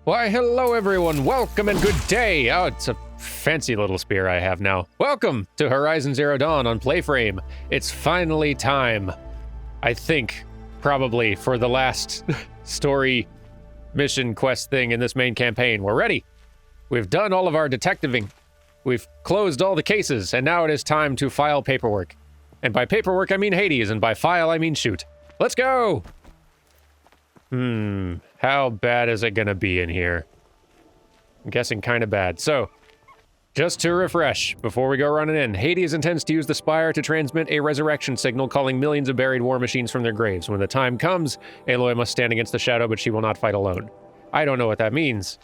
Why, hello everyone, welcome and good day! Oh, it's a fancy little spear I have now. Welcome to Horizon Zero Dawn on PlayFrame. It's finally time, I think, probably, for the last story mission quest thing in this main campaign. We're ready. We've done all of our detectiving. We've closed all the cases, and now it is time to file paperwork. And by paperwork, I mean Hades, and by file, I mean shoot. Let's go! How bad is it gonna be in here? I'm guessing kind of bad. So, just to refresh, before we go running in, Hades intends to use the Spire to transmit a resurrection signal calling millions of buried war machines from their graves. When the time comes, Aloy must stand against the shadow, but she will not fight alone. I don't know what that means,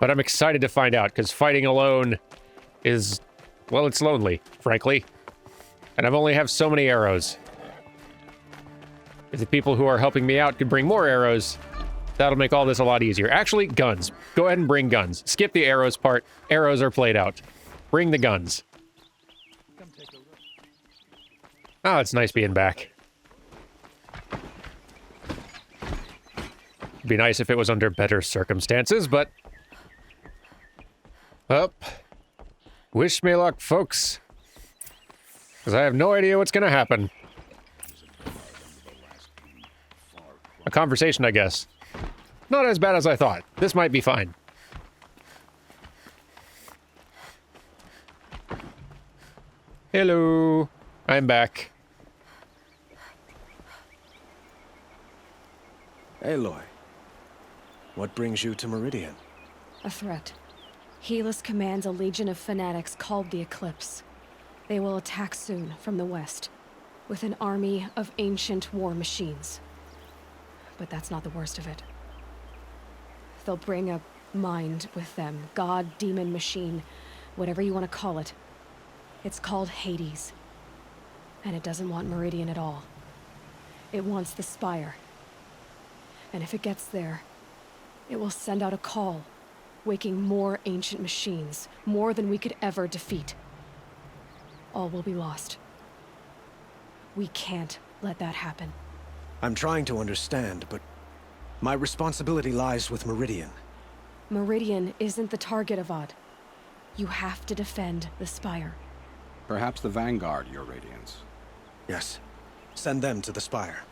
but I'm excited to find out, because fighting alone is, well, it's lonely, frankly. And I've only have so many arrows. If the people who are helping me out could bring more arrows, that'll make all this a lot easier. Actually, guns. Go ahead and bring guns. Skip the arrows part. Arrows are played out. Bring the guns. Oh, it's nice being back. It'd be nice if it was under better circumstances, but... Well, wish me luck, folks. Because I have no idea what's gonna happen. A conversation, I guess. Not as bad as I thought. This might be fine. Hello. I'm back. Aloy, what brings you to Meridian? A threat. Helis commands a legion of fanatics called the Eclipse. They will attack soon from the west, with an army of ancient war machines. But that's not the worst of it. They'll bring a mind with them. God, demon, machine, whatever you want to call it. It's called Hades. And it doesn't want Meridian at all. It wants the Spire. And if it gets there, it will send out a call, waking more ancient machines, more than we could ever defeat. All will be lost. We can't let that happen. I'm trying to understand, but my responsibility lies with Meridian. Meridian isn't the target, Avad. You have to defend the Spire. Perhaps the Vanguard, Your Radiance. Yes. Send them to the Spire.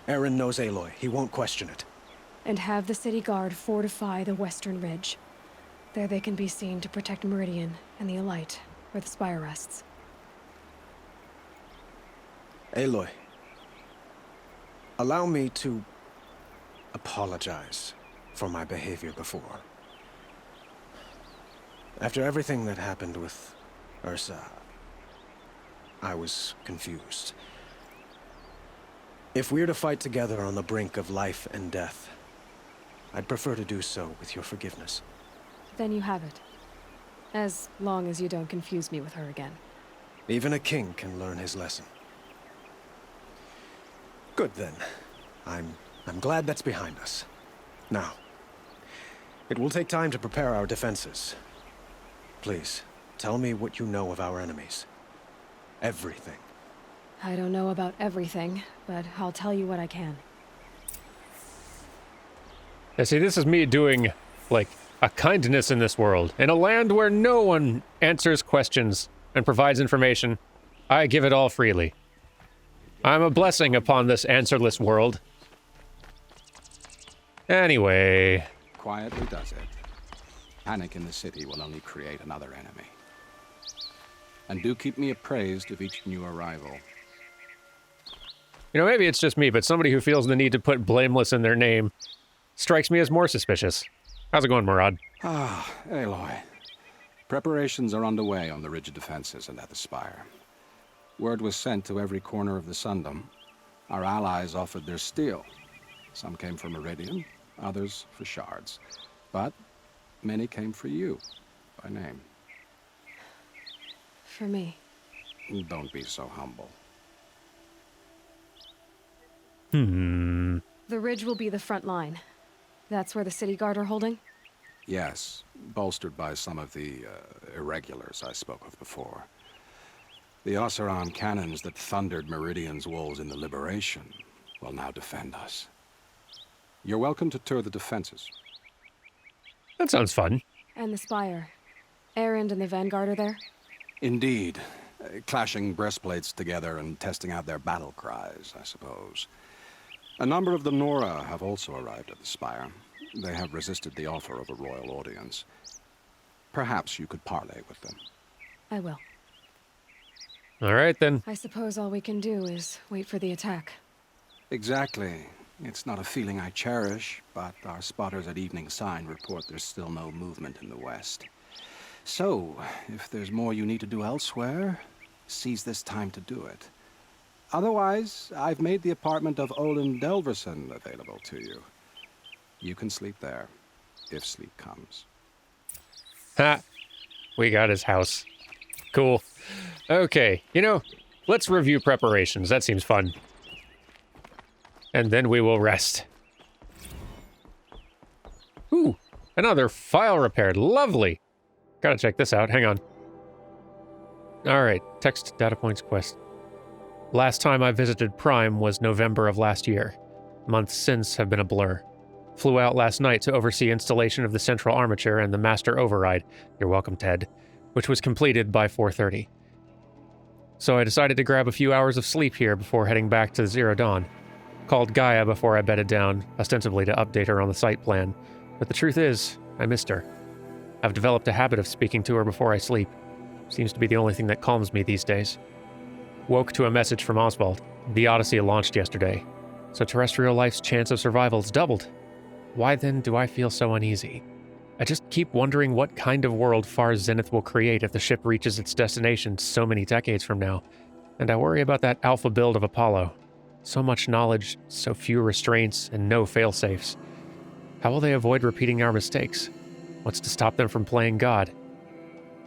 Eren knows Aloy. He won't question it. And have the city guard fortify the western ridge. There they can be seen to protect Meridian and the Elite, where the Spire rests. Aloy, allow me to apologize for my behavior before. After everything that happened with Ursa, I was confused. If we're to fight together on the brink of life and death, I'd prefer to do so with your forgiveness. Then you have it. As long as you don't confuse me with her again. Even a king can learn his lesson. Good then. I'm glad that's behind us. Now, it will take time to prepare our defenses. Please, tell me what you know of our enemies. Everything. I don't know about everything, but I'll tell you what I can. Yeah, see, this is me doing, like, a kindness in this world. In a land where no one answers questions and provides information, I give it all freely. I'm a blessing upon this answerless world. Anyway... Quietly does it. Panic in the city will only create another enemy. And do keep me appraised of each new arrival. You know, maybe it's just me, but somebody who feels the need to put blameless in their name strikes me as more suspicious. How's it going, Murad? Ah, Aloy. Preparations are underway on the ridge defenses and at the Spire. Word was sent to every corner of the Sundom. Our allies offered their steel. Some came for Meridian, others for shards. But many came for you, by name. For me. Don't be so humble. The ridge will be the front line. That's where the city guard are holding? Yes, bolstered by some of the irregulars I spoke of before. The Oseram cannons that thundered Meridian's walls in the Liberation will now defend us. You're welcome to tour the defenses. That sounds fun. And the Spire. Erend and the Vanguard are there? Indeed. Clashing breastplates together and testing out their battle cries, I suppose. A number of the Nora have also arrived at the Spire. They have resisted the offer of a royal audience. Perhaps you could parley with them. I will. All right, then. I suppose all we can do is wait for the attack. Exactly. It's not a feeling I cherish, but our spotters at Evening Sign report there's still no movement in the west. So, if there's more you need to do elsewhere, seize this time to do it. Otherwise, I've made the apartment of Olin Delverson available to you. You can sleep there, if sleep comes. Ha! We got his house. Cool. Okay, let's review preparations. That seems fun. And then we will rest. Ooh, another file repaired. Lovely. Gotta check this out. Hang on. All right, text data points quest. Last time I visited Prime was November of last year. Months since have been a blur. Flew out last night to oversee installation of the central armature and the master override. You're welcome, Ted. Which was completed by 4:30. So I decided to grab a few hours of sleep here before heading back to Zero Dawn. Called Gaia before I bedded down, ostensibly to update her on the site plan. But the truth is, I missed her. I've developed a habit of speaking to her before I sleep. Seems to be the only thing that calms me these days. Woke to a message from Oswald. The Odyssey launched yesterday, so terrestrial life's chance of survival's doubled. Why then do I feel so uneasy? I just keep wondering what kind of world Far Zenith will create if the ship reaches its destination so many decades from now. And I worry about that alpha build of Apollo. So much knowledge, so few restraints, and no failsafes. How will they avoid repeating our mistakes? What's to stop them from playing God?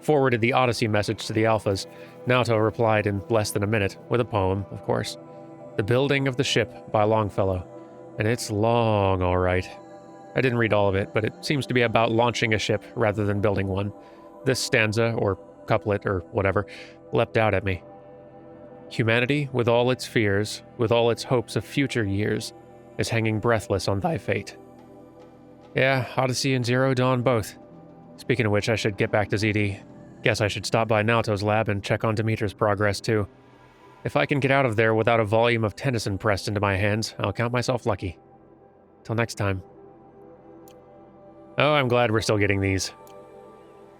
Forwarded the Odyssey message to the Alphas. Naoto replied in less than a minute, with a poem, of course. The Building of the Ship by Longfellow. And it's long, all right. I didn't read all of it, but it seems to be about launching a ship rather than building one. This stanza, or couplet, or whatever, leapt out at me. Humanity, with all its fears, with all its hopes of future years, is hanging breathless on thy fate. Yeah, Odyssey and Zero Dawn both. Speaking of which, I should get back to ZD. Guess I should stop by Naoto's lab and check on Demeter's progress, too. If I can get out of there without a volume of Tennyson pressed into my hands, I'll count myself lucky. Till next time. Oh, I'm glad we're still getting these.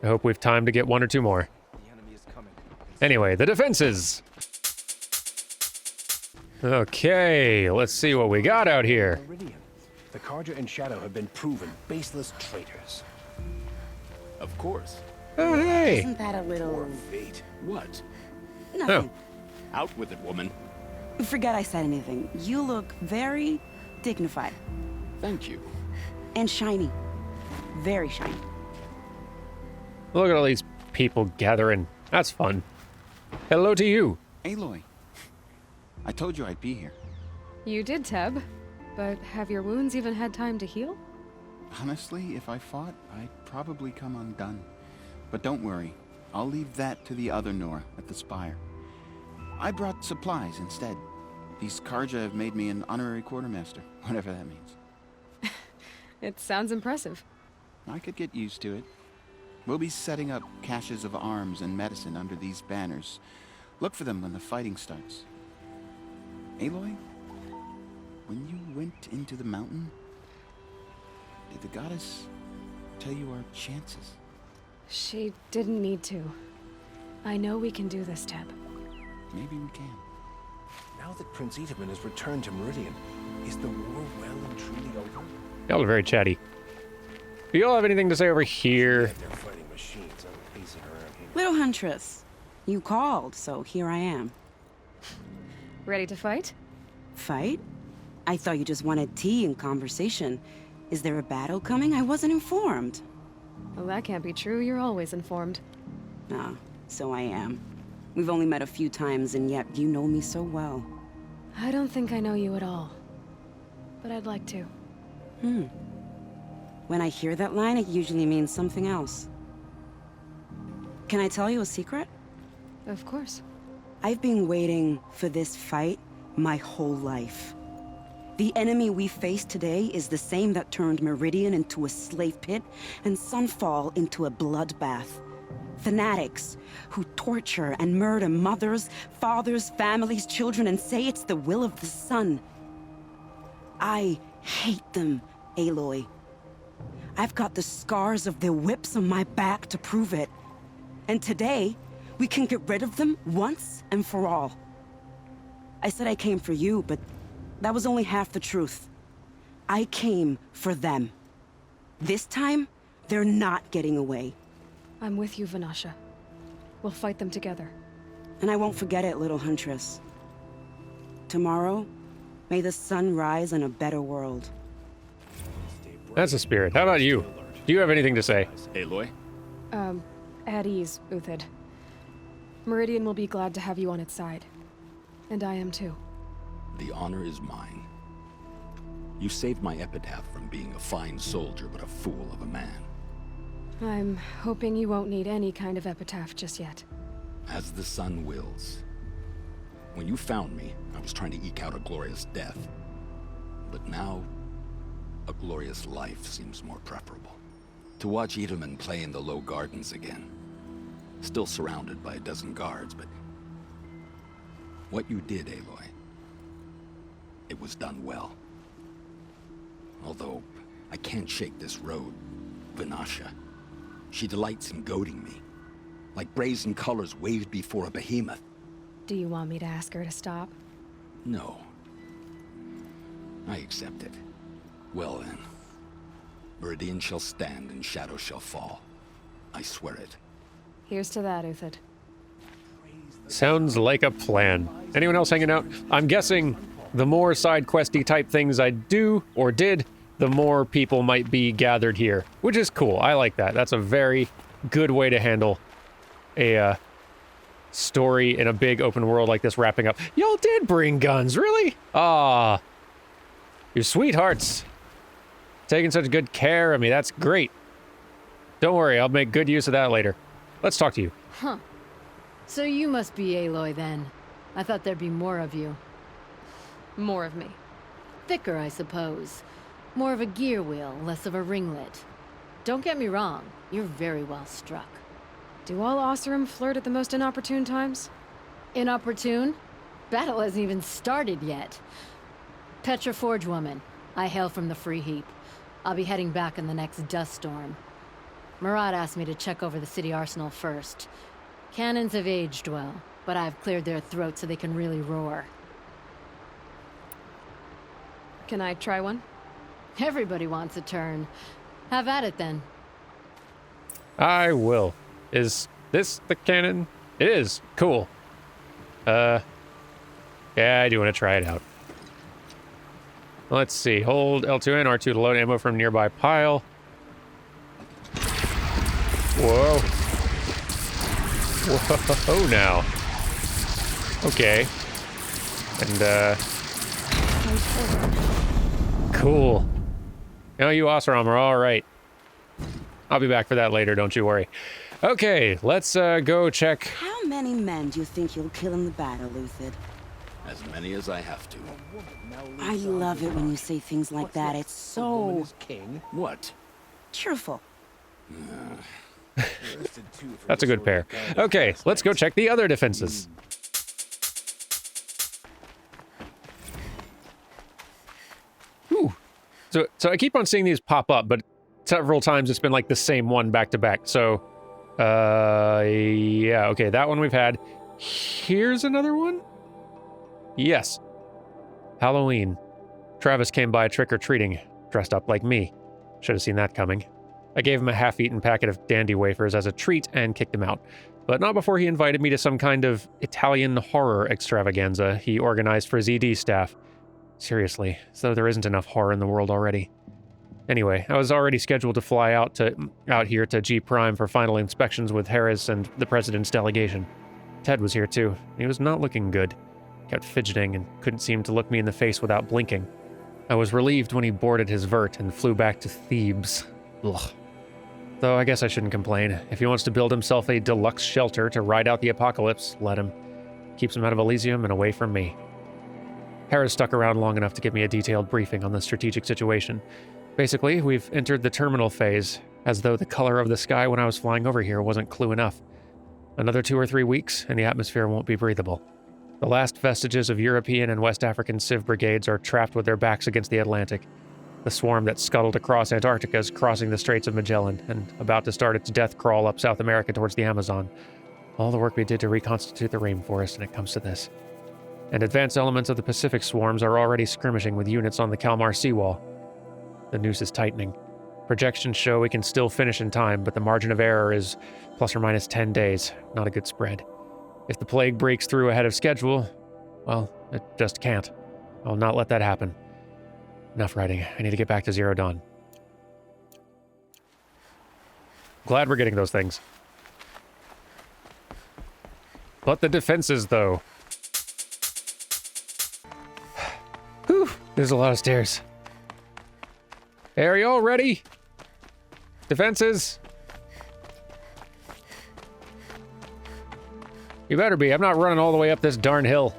I hope we've time to get one or two more. Anyway, the defenses! Okay, let's see what we got out here. The Carja and Shadow have been proven baseless traitors. Of course. Oh, hey! Isn't that a little... Poor fate. What? Nothing. Out with it, woman. Forget I said anything. You look very dignified. Thank you. And shiny. Very shiny. Look at all these people gathering. That's fun. Hello to you. Aloy, I told you I'd be here. You did, Teb. But have your wounds even had time to heal? Honestly, if I fought, I'd probably come undone. But don't worry, I'll leave that to the other Nora at the Spire. I brought supplies instead. These Carja have made me an honorary quartermaster, whatever that means. It sounds impressive. I could get used to it. We'll be setting up caches of arms and medicine under these banners. Look for them when the fighting starts. Aloy, when you went into the mountain, did the goddess tell you our chances? She didn't need to. I know we can do this, Teb. Maybe we can. Now that Prince Itaman has returned to Meridian, is the war well and truly over? Y'all are very chatty. Do y'all have anything to say over here? They're fighting machines. I'm pacing around here. Little Huntress, you called, so here I am. Ready to fight? Fight? I thought you just wanted tea and conversation. Is there a battle coming? I wasn't informed. Well, that can't be true. You're always informed. Ah, so I am. We've only met a few times, and yet you know me so well. I don't think I know you at all. But I'd like to. When I hear that line, it usually means something else. Can I tell you a secret? Of course. I've been waiting for this fight my whole life. The enemy we face today is the same that turned Meridian into a slave pit and Sunfall into a bloodbath. Fanatics who torture and murder mothers, fathers, families, children, and say it's the will of the sun. I hate them, Aloy. I've got the scars of their whips on my back to prove it. And today, we can get rid of them once and for all. I said I came for you, but that was only half the truth. I came for them. This time, they're not getting away. I'm with you, Vanasha. We'll fight them together. And I won't forget it, little huntress. Tomorrow, may the sun rise in a better world. That's a spirit. How about you? Do you have anything to say? Aloy? At ease, Uthid. Meridian will be glad to have you on its side. And I am too. The honor is mine. You saved my epitaph from being a fine soldier, but a fool of a man. I'm hoping you won't need any kind of epitaph just yet. As the sun wills. When you found me, I was trying to eke out a glorious death. But now, a glorious life seems more preferable. To watch Edelman play in the low gardens again. Still surrounded by a dozen guards, but... what you did, Aloy, it was done well. Although, I can't shake this road, Vanasha. She delights in goading me. Like brazen colors waved before a behemoth. Do you want me to ask her to stop? No. I accept it. Well then. Meridian shall stand and shadow shall fall. I swear it. Here's to that, Uthid. Sounds like a plan. Anyone else hanging out? I'm guessing the more side questy type things I do or did, the more people might be gathered here, which is cool. I like that. That's a very good way to handle a story in a big open world like this wrapping up. Y'all did bring guns, really? Ah, you sweethearts. Taking such good care of me. That's great. Don't worry, I'll make good use of that later. Let's talk to you. Huh. So you must be Aloy then. I thought there'd be more of you. More of me. Thicker, I suppose. More of a gear wheel, less of a ringlet. Don't get me wrong, you're very well struck. Do all Oseram flirt at the most inopportune times? Inopportune? Battle hasn't even started yet. Petra Forge woman. I hail from the Free Heap. I'll be heading back in the next dust storm. Murad asked me to check over the city arsenal first. Cannons have aged well, but I've cleared their throats so they can really roar. Can I try one? Everybody wants a turn. Have at it then. I will. Is this the cannon? It is. Cool. Yeah, I do want to try it out. Let's see. Hold L2 and R2 to load ammo from nearby pile. Whoa. Whoa now. Okay. And, cool. Now you Oseram are all right. I'll be back for that later, don't you worry. Okay, let's go check. How many men do you think you'll kill in the battle, Uthid? As many as I have to. I love it when you say things like that. It's so What? cheerful. That's a good pair. Okay, let's go check the other defenses. Whew. So I keep on seeing these pop up, but several times it's been like the same one back to back. So, yeah, okay, that one we've had. Here's another one? Yes. Halloween. Travis came by trick-or-treating, dressed up like me. Should have seen that coming. I gave him a half-eaten packet of dandy wafers as a treat and kicked him out. But not before he invited me to some kind of Italian horror extravaganza he organized for ZD staff. Seriously, as though there isn't enough horror in the world already. Anyway, I was already scheduled to fly out here to G Prime for final inspections with Harris and the President's delegation. Ted was here too. He was not looking good. Kept fidgeting and couldn't seem to look me in the face without blinking. I was relieved when he boarded his vert and flew back to Thebes. Ugh. Though I guess I shouldn't complain. If he wants to build himself a deluxe shelter to ride out the apocalypse, let him. Keeps him out of Elysium and away from me. Hera's stuck around long enough to give me a detailed briefing on the strategic situation. Basically, we've entered the terminal phase, as though the color of the sky when I was flying over here wasn't clue enough. Another 2 or 3 weeks, and the atmosphere won't be breathable. The last vestiges of European and West African civ brigades are trapped with their backs against the Atlantic. The swarm that scuttled across Antarctica is crossing the Straits of Magellan, and about to start its death crawl up South America towards the Amazon. All the work we did to reconstitute the rainforest, and it comes to this. And advanced elements of the Pacific swarms are already skirmishing with units on the Kalmar seawall. The noose is tightening. Projections show we can still finish in time, but the margin of error is plus or minus 10 days. Not a good spread. If the plague breaks through ahead of schedule, well, it just can't. I'll not let that happen. Enough writing. I need to get back to Zero Dawn. Glad we're getting those things. But the defenses, though. Whew, there's a lot of stairs. Hey, are you all ready? Defenses? You better be. I'm not running all the way up this darn hill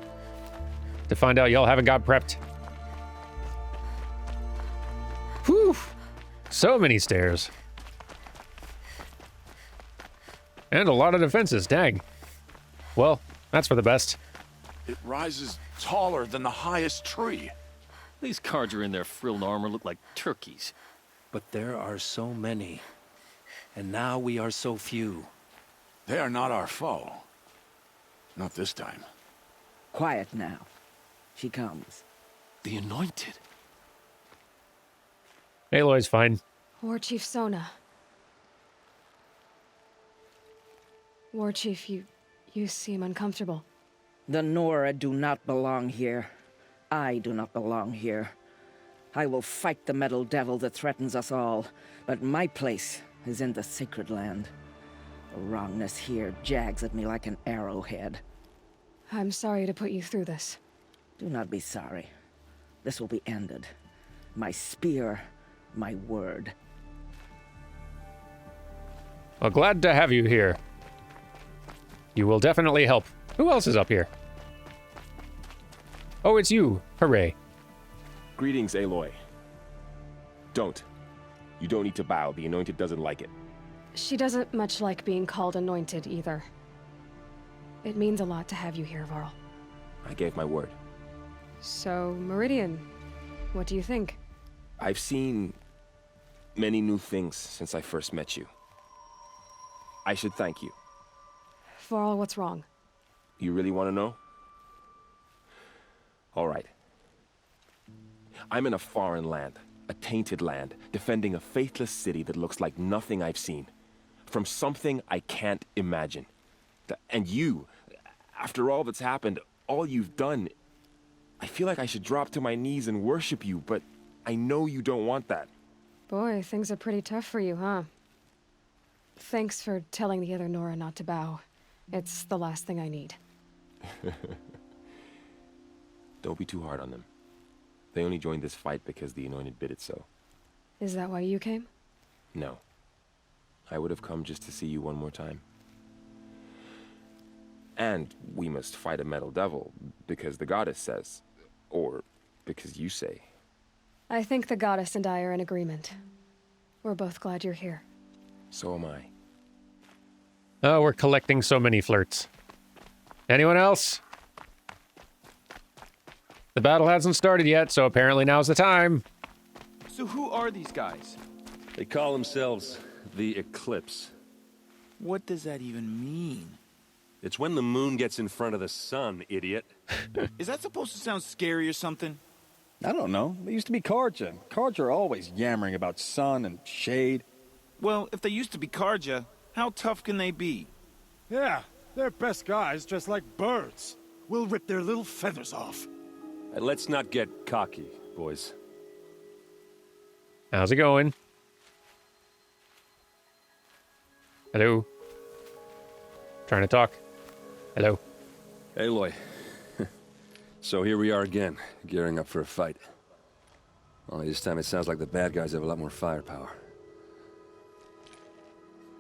to find out y'all haven't got prepped. Whew. So many stairs. And a lot of defenses, dang. Well, that's for the best. It rises taller than the highest tree. These Carja in their frilled armor look like turkeys. But there are so many. And now we are so few. They are not our foe. Not this time. Quiet now. She comes. The Anointed. Aloy's fine. War Chief Sona. War Chief, you seem uncomfortable. The Nora do not belong here. I do not belong here. I will fight the metal devil that threatens us all, but my place is in the sacred land. The wrongness here jags at me like an arrowhead. I'm sorry to put you through this. Do not be sorry. This will be ended. My spear, my word. Well, glad to have you here. You will definitely help. Who else is up here? Oh, it's you. Hooray. Greetings, Aloy. Don't. You don't need to bow. The Anointed doesn't like it. She doesn't much like being called Anointed either. It means a lot to have you here, Varl. I gave my word. So, Meridian, what do you think? I've seen many new things since I first met you. I should thank you. Varl, what's wrong? You really want to know? All right. I'm in a foreign land, a tainted land, defending a faithless city that looks like nothing I've seen. From something I can't imagine. And you, after all that's happened, all you've done, I feel like I should drop to my knees and worship you, but I know you don't want that. Boy, things are pretty tough for you, huh? Thanks for telling the other Nora not to bow. It's the last thing I need. Don't be too hard on them. They only joined this fight because the Anointed bid it so. Is that why you came? No. I would have come just to see you one more time. And we must fight a metal devil, because the goddess says. Or because you say. I think the goddess and I are in agreement. We're both glad you're here. So am I. Oh, we're collecting so many flirts. Anyone else? The battle hasn't started yet, so apparently now's the time. So who are these guys? They call themselves the Eclipse. What does that even mean? It's when the moon gets in front of the sun, idiot. Is that supposed to sound scary or something? I don't know. They used to be Carja. Carja are always yammering about sun and shade. Well, if they used to be Carja, how tough can they be? Yeah, they're best guys dressed like birds. We'll rip their little feathers off. And let's not get cocky, boys. How's it going? Hello? Trying to talk? Hello? Aloy. So here we are again, gearing up for a fight. Only this time it sounds like the bad guys have a lot more firepower.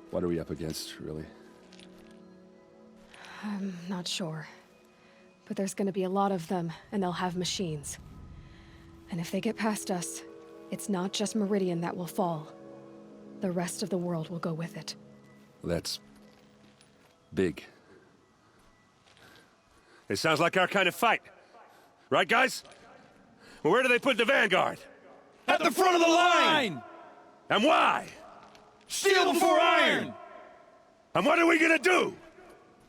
What are we up against, really? I'm not sure. but there's gonna be a lot of them, and they'll have machines. And if they get past us, it's not just Meridian that will fall. The rest of the world will go with it. That's big. It sounds like our kind of fight. Right, guys? Well, where do they put the Vanguard? At the front of the line! And why? Steel before iron! And what are we gonna do?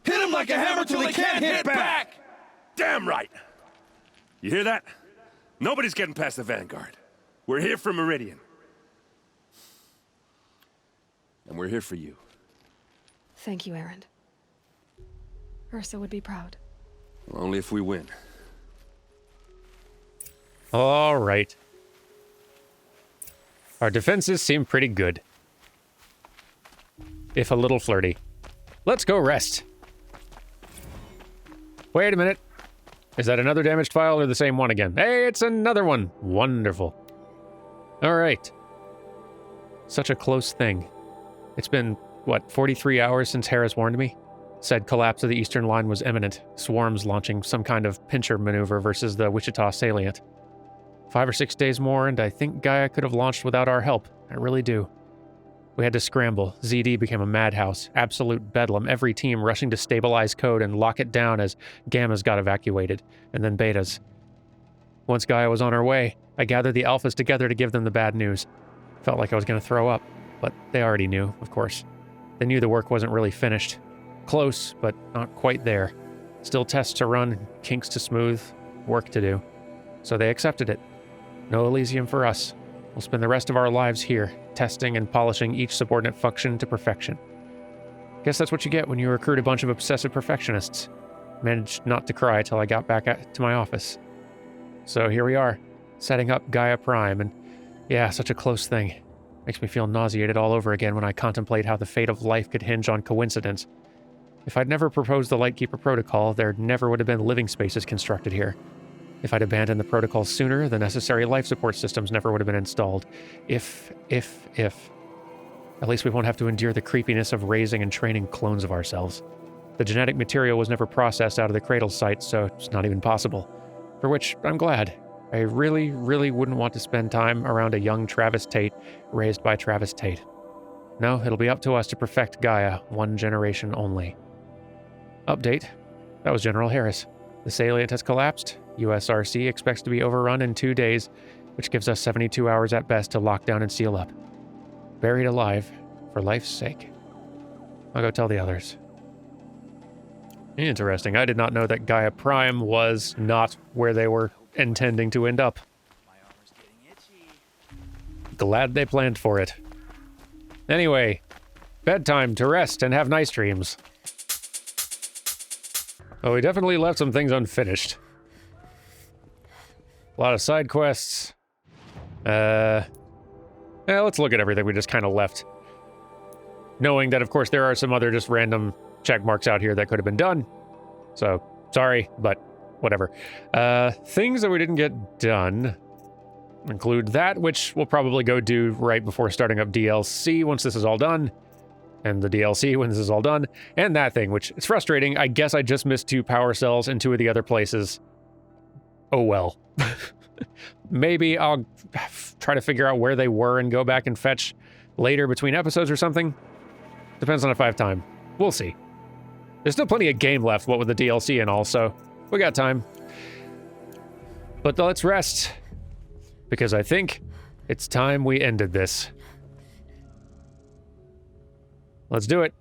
Hit them like a hammer till they can't hit back! Damn right! You hear that? Nobody's getting past the Vanguard. We're here for Meridian. And we're here for you. Thank you, Erend. Ursa would be proud. Well, only if we win. All right. Our defenses seem pretty good. If a little flirty. Let's go rest. Wait a minute. Is that another damaged file or the same one again? Hey, it's another one. Wonderful. All right. Such a close thing. It's been, what, 43 hours since Harris warned me? Said collapse of the eastern line was imminent. Swarms launching some kind of pincher maneuver versus the Wichita salient. 5 or 6 days more, and I think Gaia could have launched without our help. I really do. We had to scramble. ZD became a madhouse. Absolute bedlam. Every team rushing to stabilize code and lock it down as Gammas got evacuated, and then Betas. Once Gaia was on her way, I gathered the Alphas together to give them the bad news. Felt like I was going to throw up, but they already knew, of course. They knew the work wasn't really finished. Close, but not quite there. Still tests to run, kinks to smooth, work to do. So they accepted it. No Elysium for us. We'll spend the rest of our lives here, testing and polishing each subordinate function to perfection. Guess that's what you get when you recruit a bunch of obsessive perfectionists. Managed not to cry till I got back to my office. So here we are, setting up Gaia Prime, and yeah, such a close thing. Makes me feel nauseated all over again when I contemplate how the fate of life could hinge on coincidence. If I'd never proposed the Lightkeeper Protocol, there never would have been living spaces constructed here. If I'd abandoned the protocol sooner, the necessary life support systems never would have been installed. If. At least we won't have to endure the creepiness of raising and training clones of ourselves. The genetic material was never processed out of the cradle site, so it's not even possible. For which I'm glad. I really, really wouldn't want to spend time around a young Travis Tate raised by Travis Tate. No, it'll be up to us to perfect Gaia, one generation only. Update. That was General Harris. The salient has collapsed. USRC expects to be overrun in 2 days, which gives us 72 hours at best to lock down and seal up. Buried alive, for life's sake. I'll go tell the others. Interesting. I did not know that Gaia Prime was not where they were intending to end up. Glad they planned for it. Anyway, bedtime to rest and have nice dreams. Oh, we definitely left some things unfinished. A lot of side quests. Yeah, let's look at everything we just kind of left. Knowing that, of course, there are some other just random check marks out here that could have been done. So, sorry, but whatever. Things that we didn't get done include that, which we'll probably go do right before starting up DLC once this is all done. And the DLC when this is all done. And that thing, which is frustrating. I guess I just missed 2 power cells in 2 of the other places. Oh well. Maybe I'll try to figure out where they were and go back and fetch later between episodes or something. Depends on if I have time. We'll see. There's still plenty of game left, what with the DLC and all, so we got time. But let's rest, because I think it's time we ended this. Let's do it.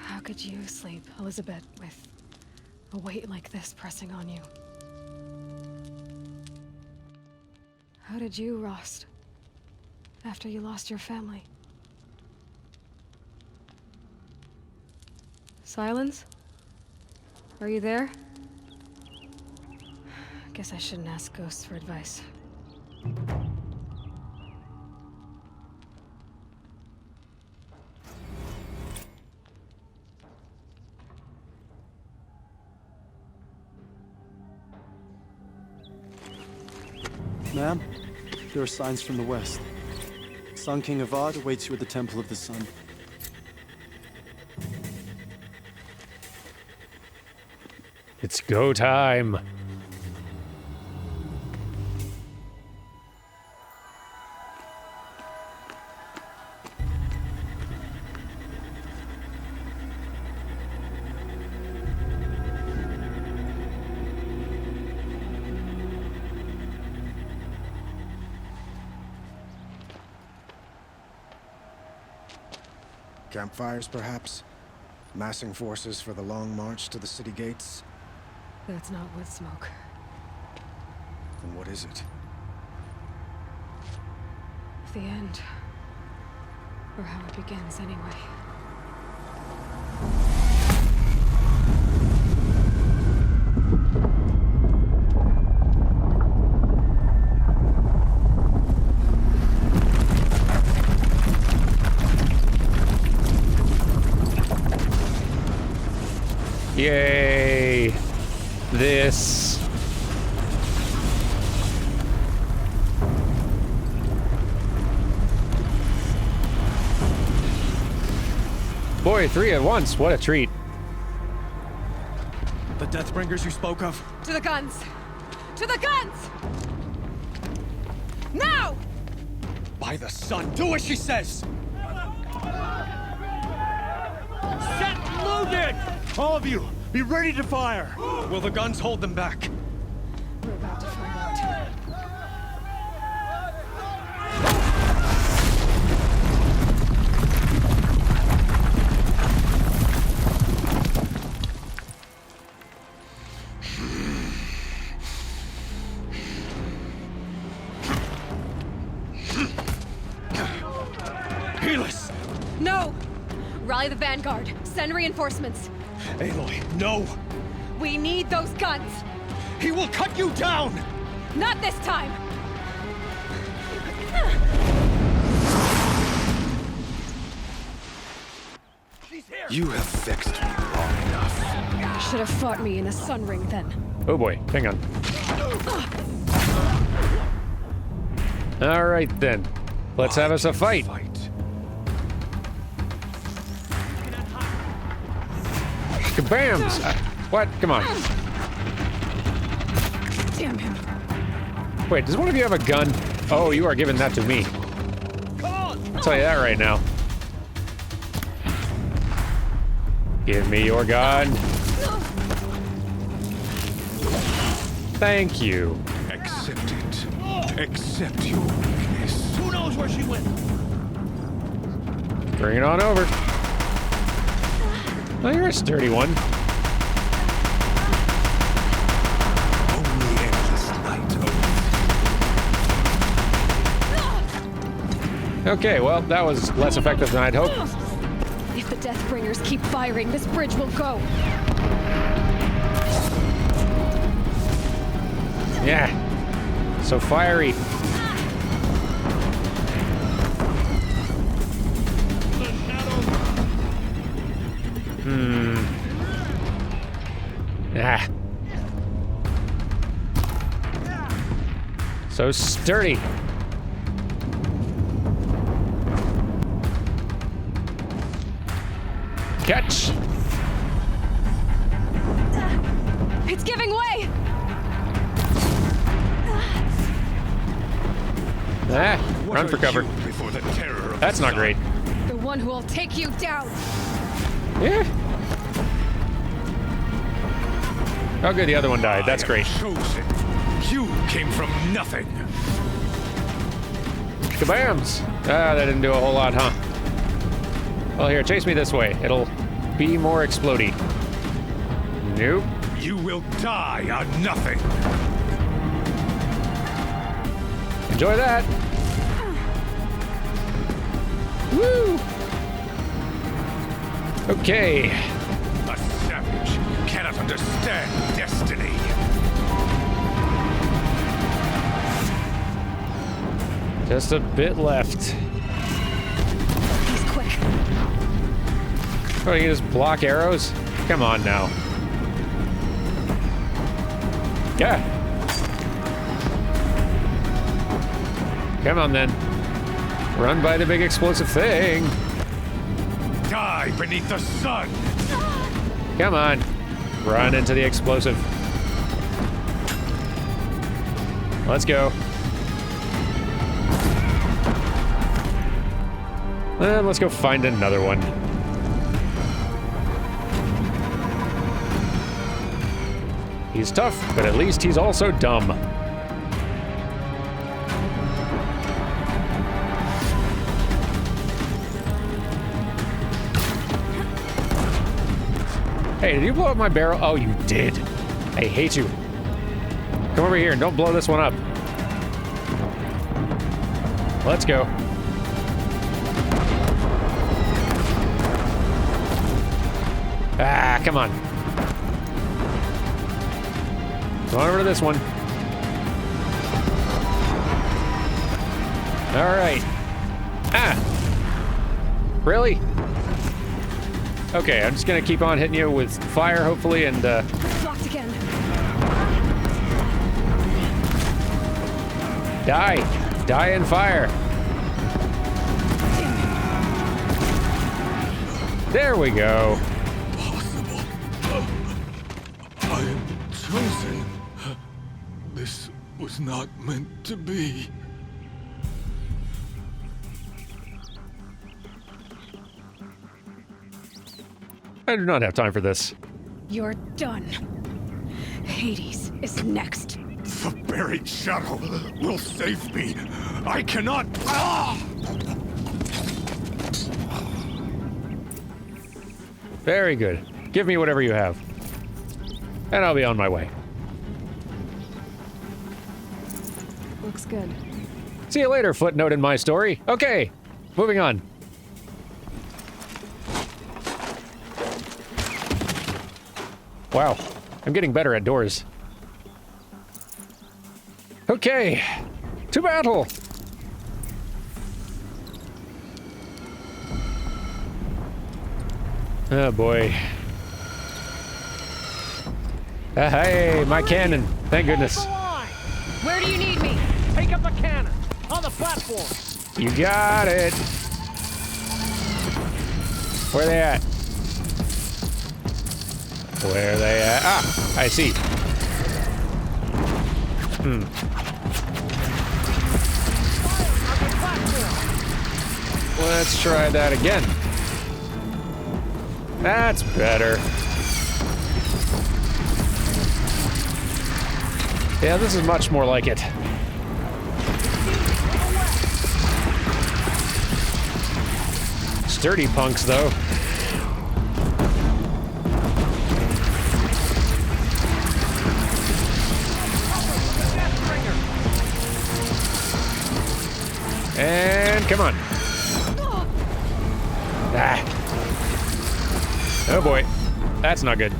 How could you sleep, Elizabeth, with a weight like this pressing on you? How did you, Rost, after you lost your family? Silence? Are you there? Guess I shouldn't ask ghosts for advice. Ma'am, there are signs from the west. Sun King Avad awaits you at the Temple of the Sun. It's go time. Campfires, perhaps? Massing forces for the long march to the city gates? That's not wood smoke. Then what is it? The end. Or how it begins, anyway. Yay! This. Boy, 3 at once. What a treat. The Deathbringers you spoke of? To the guns! To the guns! Now! By the sun, do as she says! Set loaded! All of you, be ready to fire! Will the guns hold them back? We're about to find out. Helis! No! Rally the Vanguard. Send reinforcements. Aloy, no! We need those guns! He will cut you down! Not this time! You have vexed me long enough. Should have fought me in the Sun Ring then. Oh boy, hang on. All right then. Let's have us a fight. Kabams! What? Come on. Damn him. Wait, does one of you have a gun? Oh, you are giving that to me. I'll tell you that right now. Give me your gun. Thank you. Accept it. Accept your weakness. Who knows where she went? Bring it on over. Oh, you're a sturdy one. Only endless night. Okay, well, that was less effective than I'd hoped. If the Deathbringers keep firing, this bridge will go. Yeah. So fiery. Ah. So sturdy. Catch. It's giving way! Ah, run for cover. Before the terror of That's not great. The one who will take you down! Yeah. Oh, good, the other one died. That's great. Chosen. You came from nothing. Kabams! Ah, that didn't do a whole lot, huh? Well, here, chase me this way. It'll be more explodey. Nope. You will die on nothing. Enjoy that. Woo! Okay. A savage cannot understand destiny. Just a bit left. He's quick. Oh, you just block arrows? Come on now. Yeah. Come on, then. Run by the big explosive thing. Die beneath the sun! Come on. Run into the explosive. Let's go. And let's go find another one. He's tough, but at least he's also dumb. Hey, did you blow up my barrel? Oh, you did. I hate you. Come over here and don't blow this one up. Let's go. Ah, come on. Come on over to this one. All right. Ah. Really? Okay, I'm just gonna keep on hitting you with fire, hopefully, and Blocked again. die. Die in fire. There we go. Possible. I am chosen. This was not meant to be. I do not have time for this. You're done. Hades is next. The buried shuttle will save me. I cannot. Ah! Very good. Give me whatever you have. And I'll be on my way. Looks good. See you later, footnote in my story. Okay, moving on. Wow, I'm getting better at doors. Okay, to battle! Oh boy. Hey, my cannon. Thank goodness. Where do you need me? Take up a cannon on the platform. You got it. Where they at? Where they at? Ah, I see. Let's try that again. That's better. Yeah, this is much more like it. Sturdy punks, though. And come on. Ah. Oh boy. That's not good.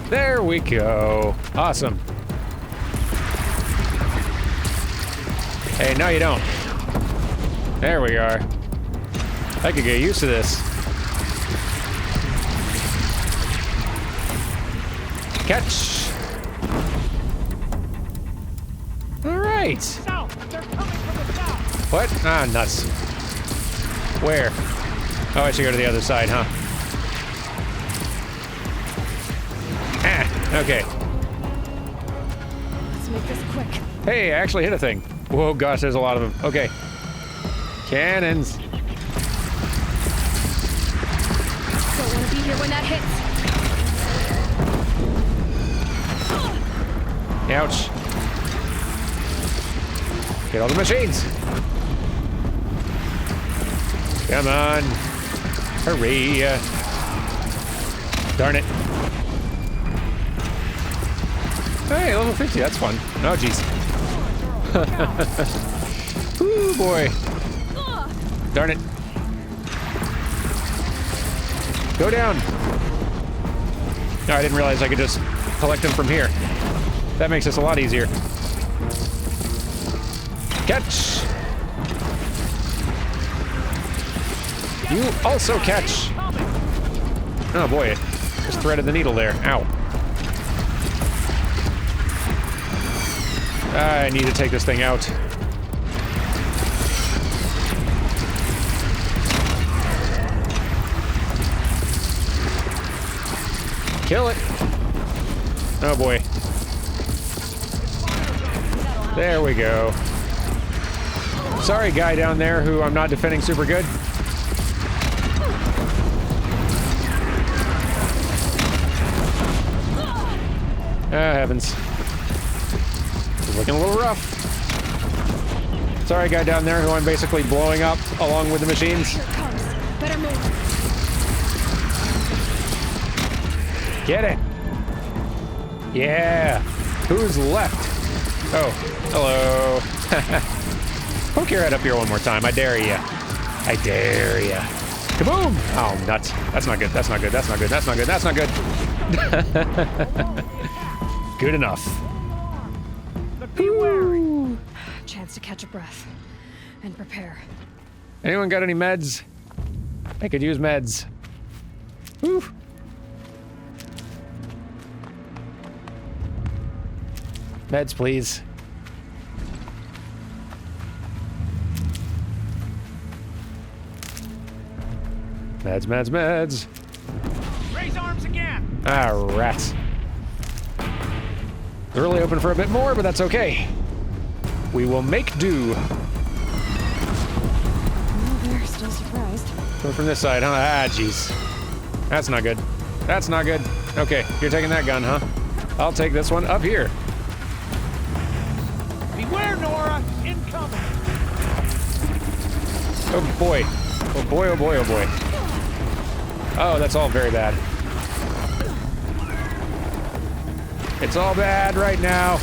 There we go. Awesome. Hey, no you don't. There we are. I could get used to this. Catch. All right. South. They're coming from the south. What? Ah, nuts. Where? Oh, I should go to the other side, huh? Ah, okay. Let's make this quick. Hey, I actually hit a thing. Whoa, gosh, there's a lot of them. Okay. Cannons. Don't want to be here when that hits. Ouch. Get all the machines. Come on. Hurry. Darn it. Hey, level 50, that's fun. Oh, jeez. Ooh, boy. Darn it. Go down. No, I didn't realize I could just collect them from here. That makes this a lot easier. Catch! You also catch! Oh boy, it just threaded the needle there. Ow. I need to take this thing out. Kill it. Oh boy. There we go. Sorry, guy down there who I'm not defending super good. Ah, heavens. It's looking a little rough. Sorry, guy down there who I'm basically blowing up along with the machines. Here it comes. Better move. Get it. Yeah. Who's left? Oh, hello. Poke your head up here one more time. I dare ya. I dare ya. Kaboom! Oh, nuts. That's not good. That's not good. That's not good. That's not good. That's not good. Good enough. Woo. Chance to catch a breath and prepare. Anyone got any meds? I could use meds. Woo. Meds, please. Meds, meds, meds. Raise arms again. Ah, rats. Really hoping for a bit more, but that's okay. We will make do. Oh, they're still surprised. Coming from this side, huh? Ah, jeez. That's not good. That's not good. Okay, you're taking that gun, huh? I'll take this one up here. Beware, Nora! Incoming! Oh boy. Oh boy, oh boy, oh boy. Oh, that's all very bad. It's all bad right now.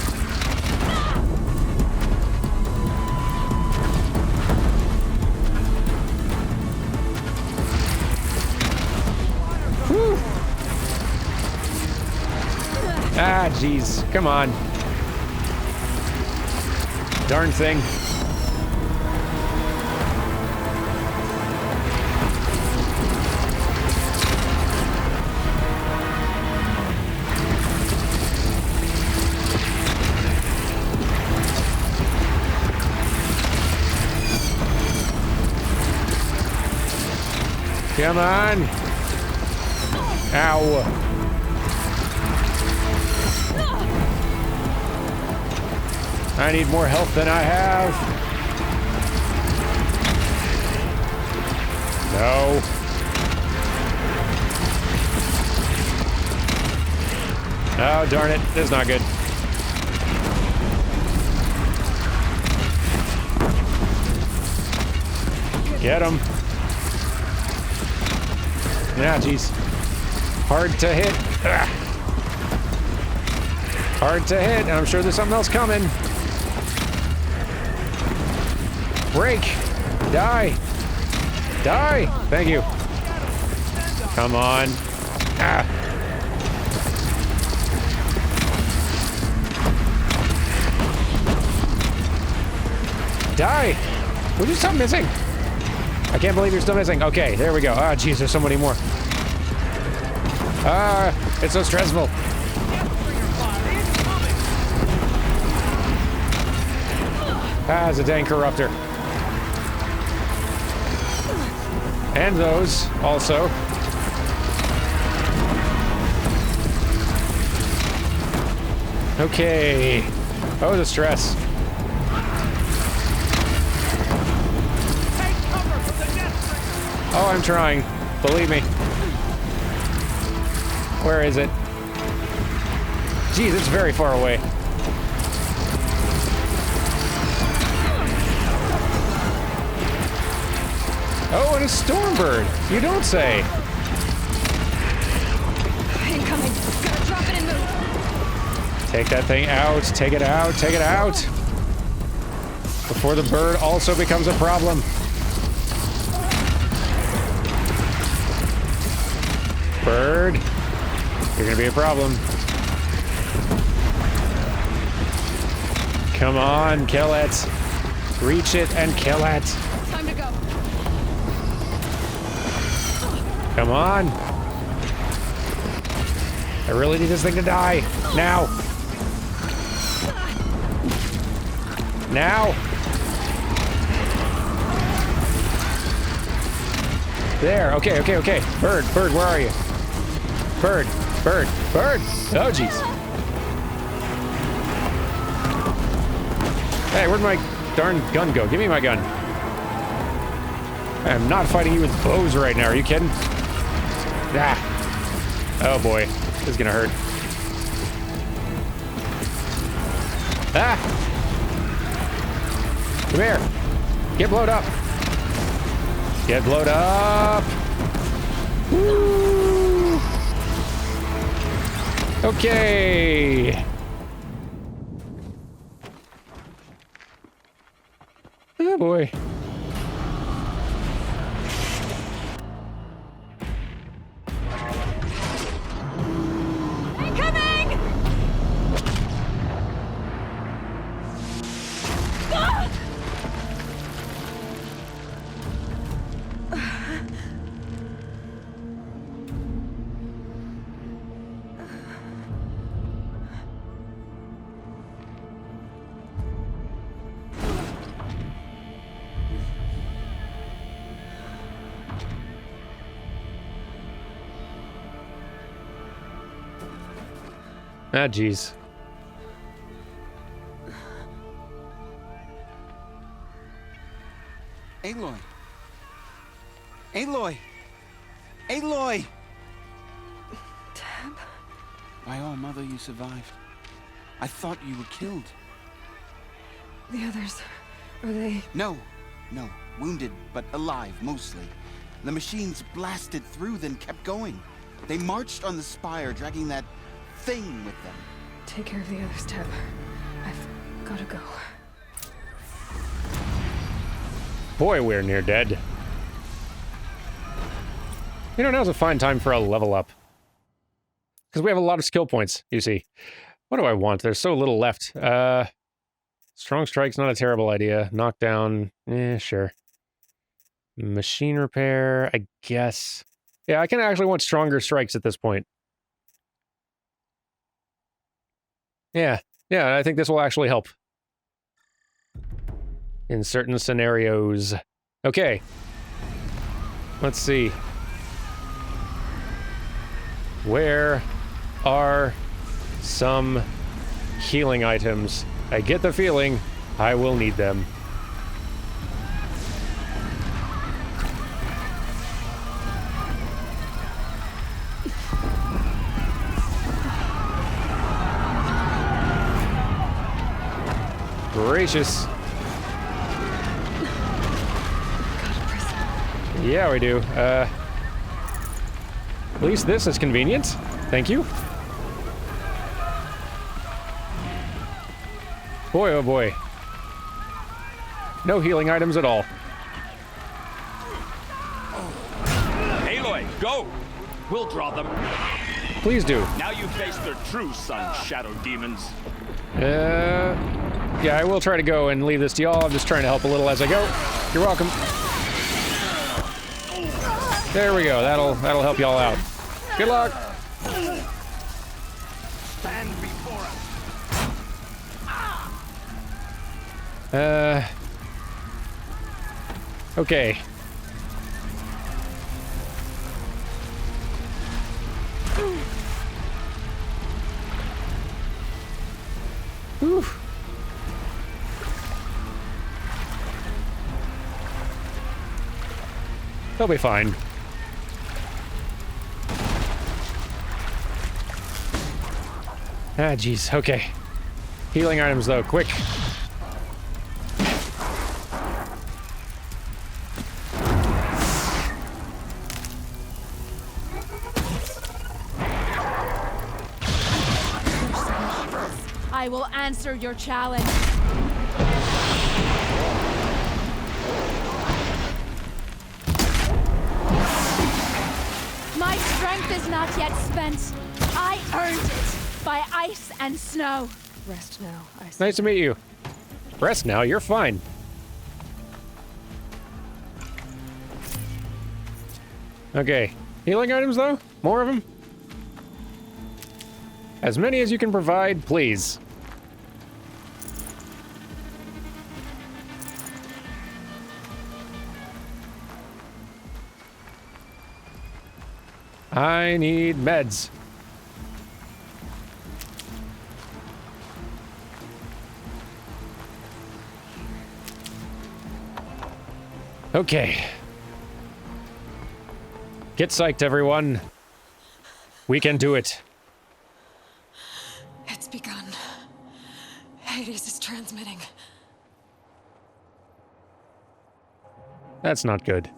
Whew. Ah, jeez. Come on. Darn thing. Come on. Ow. I need more health than I have. No. Oh, darn it. This is not good. Get him. Yeah, jeez. Hard to hit. Ugh. Hard to hit. I'm sure there's something else coming. Break. Die. Die. Thank you. Come on. Ah. Die. Would you stop missing? I can't believe you're still missing. Okay, there we go. Ah, jeez, there's so many more. Ah, it's so stressful. Ah, it's a dang corruptor. And those, also. Okay. Oh, the stress. Oh, I'm trying. Believe me. Where is it? Geez, it's very far away. Oh, and a Stormbird. You don't say. Incoming. Gotta drop it and move. Take that thing out. Take it out. Take it out. Before the bird also becomes a problem. Bird. You're gonna be a problem. Come on, kill it. Reach it and kill it. Time to go. Come on. I really need this thing to die. Now. Now! There, okay, okay, okay. Bird, where are you? Bird. Oh, jeez. Hey, where'd my darn gun go? Give me my gun. I am not fighting you with bows right now. Are you kidding? Ah. Oh boy. This is gonna hurt. Ah! Come here. Get blowed up. Get blowed up. Woo! Okay. Oh boy. Incoming! Ah! Ah, jeez. Aloy! Aloy! Aloy! Tab? By all, Mother, you survived. I thought you were killed. The others, are they... No. Wounded, but alive, mostly. The machines blasted through, then kept going. They marched on the spire, dragging that thing with them. Take care of the others, Tab. I've gotta go. Boy, we're near dead. You know, now's a fine time for a level up. Because we have a lot of skill points, you see. What do I want? There's so little left. Strong strike's not a terrible idea. Knockdown, sure. Machine repair, I guess. Yeah, I can actually want stronger strikes at this point. Yeah, I think this will actually help. In certain scenarios. Okay. Let's see. Where are some healing items? I get the feeling I will need them. Gracious. Yeah, we do. At least this is convenient. Thank you. Boy, oh boy. No healing items at all. Aloy, go! We'll draw them. Please do. Now you face their true son, shadow demons. Yeah, I will try to go and leave this to y'all. I'm just trying to help a little as I go. You're welcome. There we go. That'll help y'all out. Good luck. Stand before us. Okay. Whew. They'll be fine. Ah, jeez. Okay. Healing items, though. Quick. I will answer your challenge. My strength is not yet spent. I earned it by ice and snow. Rest now. Nice to meet you. Rest now. You're fine. Okay. Healing items, though? More of them? As many as you can provide, please. I need meds. Okay. Get psyched, everyone. We can do it. It's begun. Hades is transmitting. That's not good.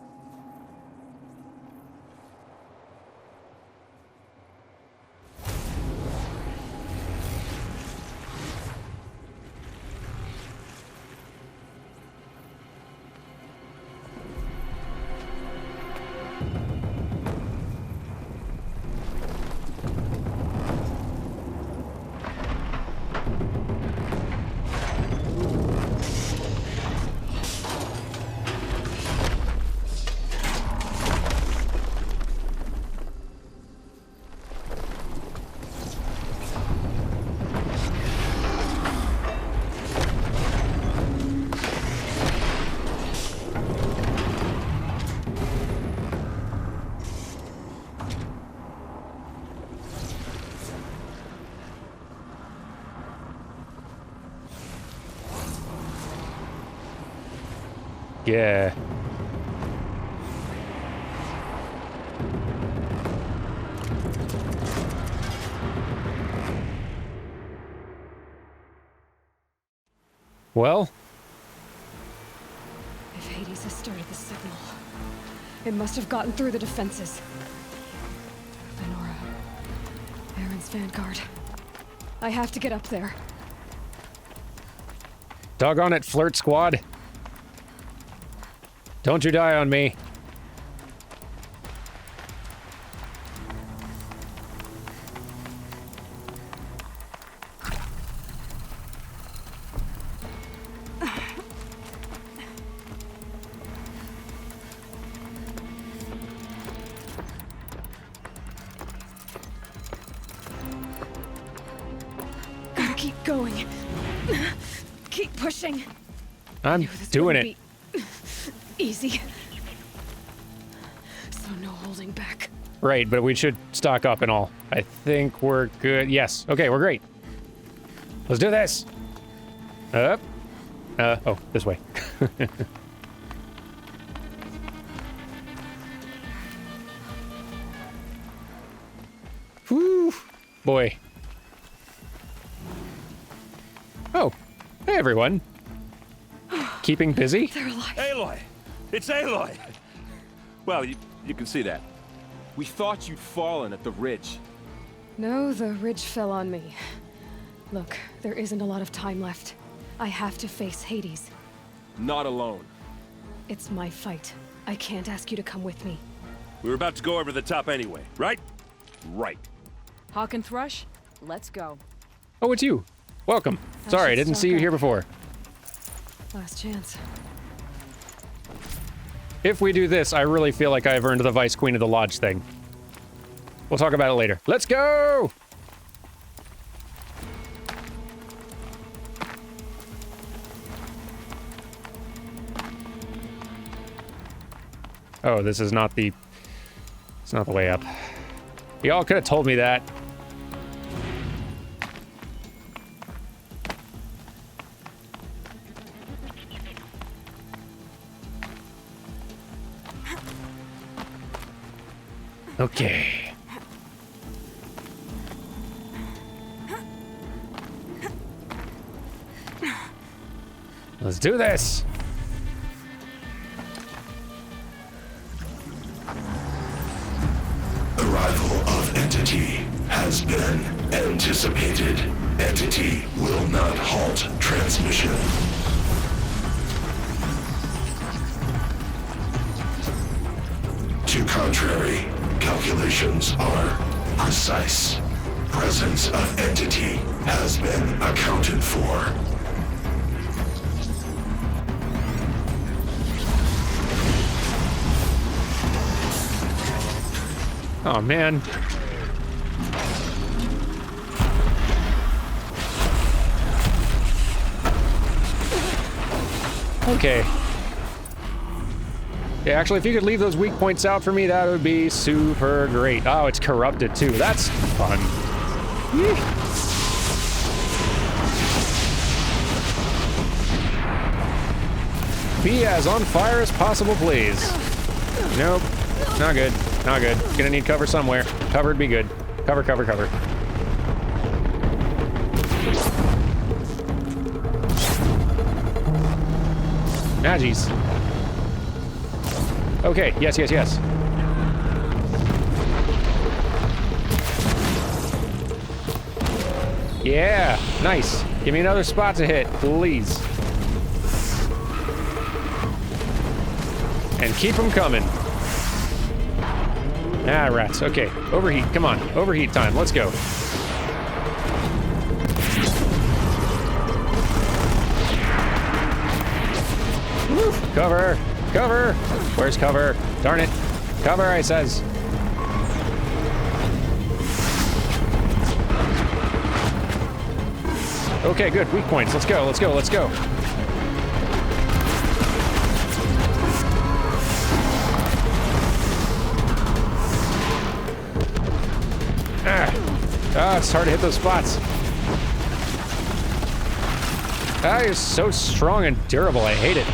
Yeah. Well? If Hades has started the signal, it must have gotten through the defenses. Venora. Aaron's vanguard. I have to get up there. Doggone it, Flirt Squad. Don't you die on me. Gotta keep going. Keep pushing. I'm doing it. Easy. So no holding back. Right, but we should stock up and all. I think we're good. Yes. Okay, we're great. Let's do this. Up. Oh, this way. Whew. Boy. Oh. Hey, everyone. Keeping busy? They're alive. Aloy! It's Aloy! Well, you can see that. We thought you'd fallen at the ridge. No, the ridge fell on me. Look, there isn't a lot of time left. I have to face Hades. Not alone. It's my fight. I can't ask you to come with me. We were about to go over the top anyway, right? Right. Hawk and Thrush, let's go. Oh, it's you. Welcome. Sorry, I didn't see you here before. Last chance. If we do this, I really feel like I've earned the Vice Queen of the Lodge thing. We'll talk about it later. Let's go! Oh, this is not the... It's not the way up. Y'all could have told me that. Okay. Let's do this. Arrival of Entity has been anticipated. Entity will not halt transmission. To contrary, calculations are precise. Presence of Entity has been accounted for. Oh, man. Okay. Yeah, actually, if you could leave those weak points out for me, that would be super great. Oh, it's corrupted too. That's fun. Be as on fire as possible, please. Nope. Not good. Not good. Gonna need cover somewhere. Cover'd be good. Cover, cover, cover. Ah, jeez. Okay, yes, yes, yes. Yeah, nice. Give me another spot to hit, please. And keep them coming. Ah, rats. Okay, overheat. Come on, overheat time. Let's go. Woo. Cover! Cover! Where's cover? Darn it. Cover, I says. Okay, good. Weak points. Let's go, let's go, let's go. Ah, it's hard to hit those spots. Ah, you're so strong and durable. I hate it.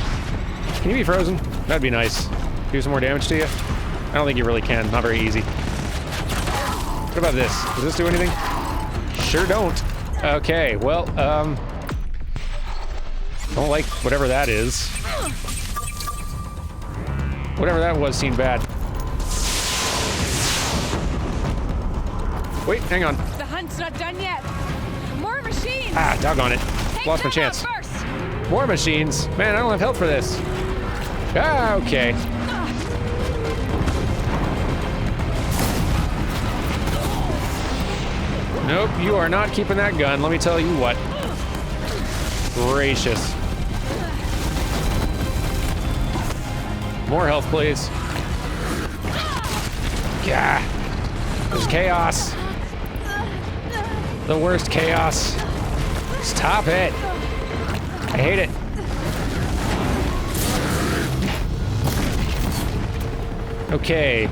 Can you be frozen? That'd be nice. Do some more damage to you? I don't think you really can. Not very easy. What about this? Does this do anything? Sure don't. Okay, well, don't like whatever that is. Whatever that was seemed bad. Wait, hang on. The hunt's not done yet. More machines! Ah, doggone it. Lost my chance. More machines? Man, I don't have health for this. Ah, okay. Nope, you are not keeping that gun, let me tell you what. Gracious. More health, please. Yeah. There's chaos. The worst chaos. Stop it. I hate it. Okay.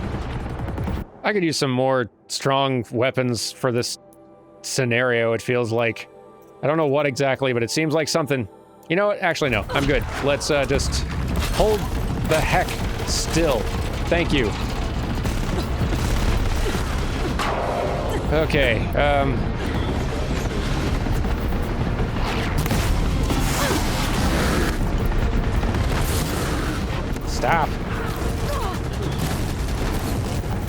I could use some more strong weapons for this scenario, it feels like. I don't know what exactly, but it seems like something. You know what? Actually, no. I'm good. Let's just hold the heck still. Thank you. Okay, stop.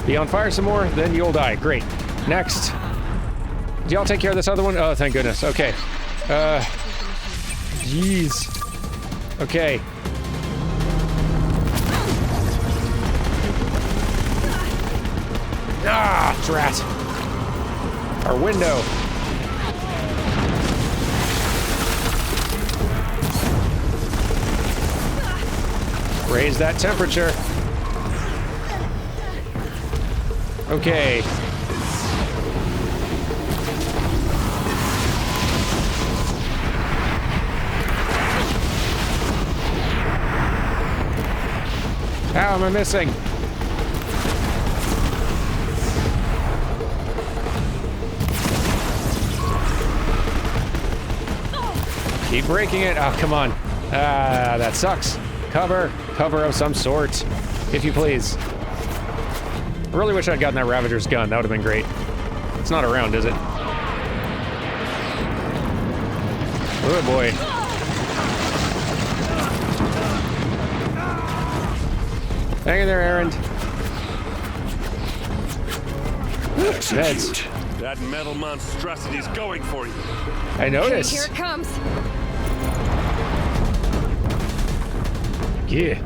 Be on fire some more, then you'll die. Great. Next. Do y'all take care of this other one? Oh, thank goodness. Okay. Jeez. Okay. Ah, drat. Our window. Raise that temperature. Okay. How am I missing? Keep breaking it. Oh, come on. Ah, that sucks. Cover. Cover of some sort, if you please. I really wish I'd gotten that Ravager's gun. That would have been great. It's not around, is it? Oh, boy. Hang in there, Aaron. Meds. That metal monstrosity's going for you. I noticed. Here it comes. Yeah.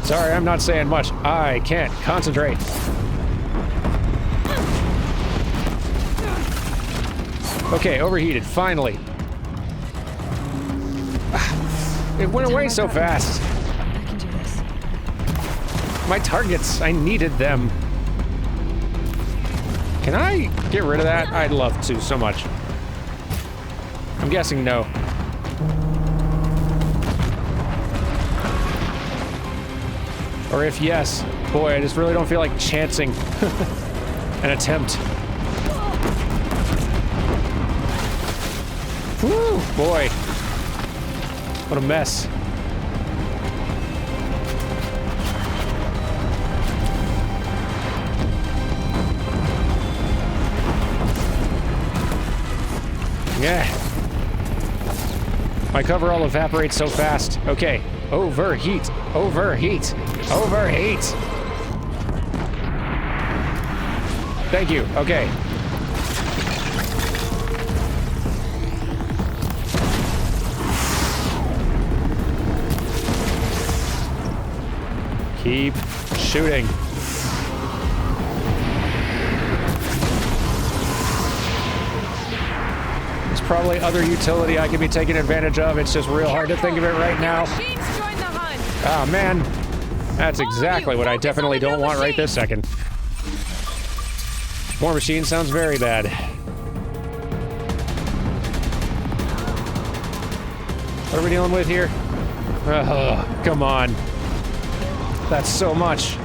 Sorry, I'm not saying much. I can't concentrate. Okay, overheated, finally. It went away so fast. I can do this. My targets, I needed them. Can I get rid of that? I'd love to so much. I'm guessing no. Or if yes, boy, I just really don't feel like chancing an attempt. Woo, boy. What a mess. Yeah. My coverall evaporates so fast. Okay. Overheat. Overheat. Overheat. Thank you. Okay. Keep shooting. There's probably other utility I could be taking advantage of. It's just real hard to think of it right now. Oh man, that's exactly what I definitely don't want right this second. More machines sounds very bad. What are we dealing with here? Oh, come on. That's so much.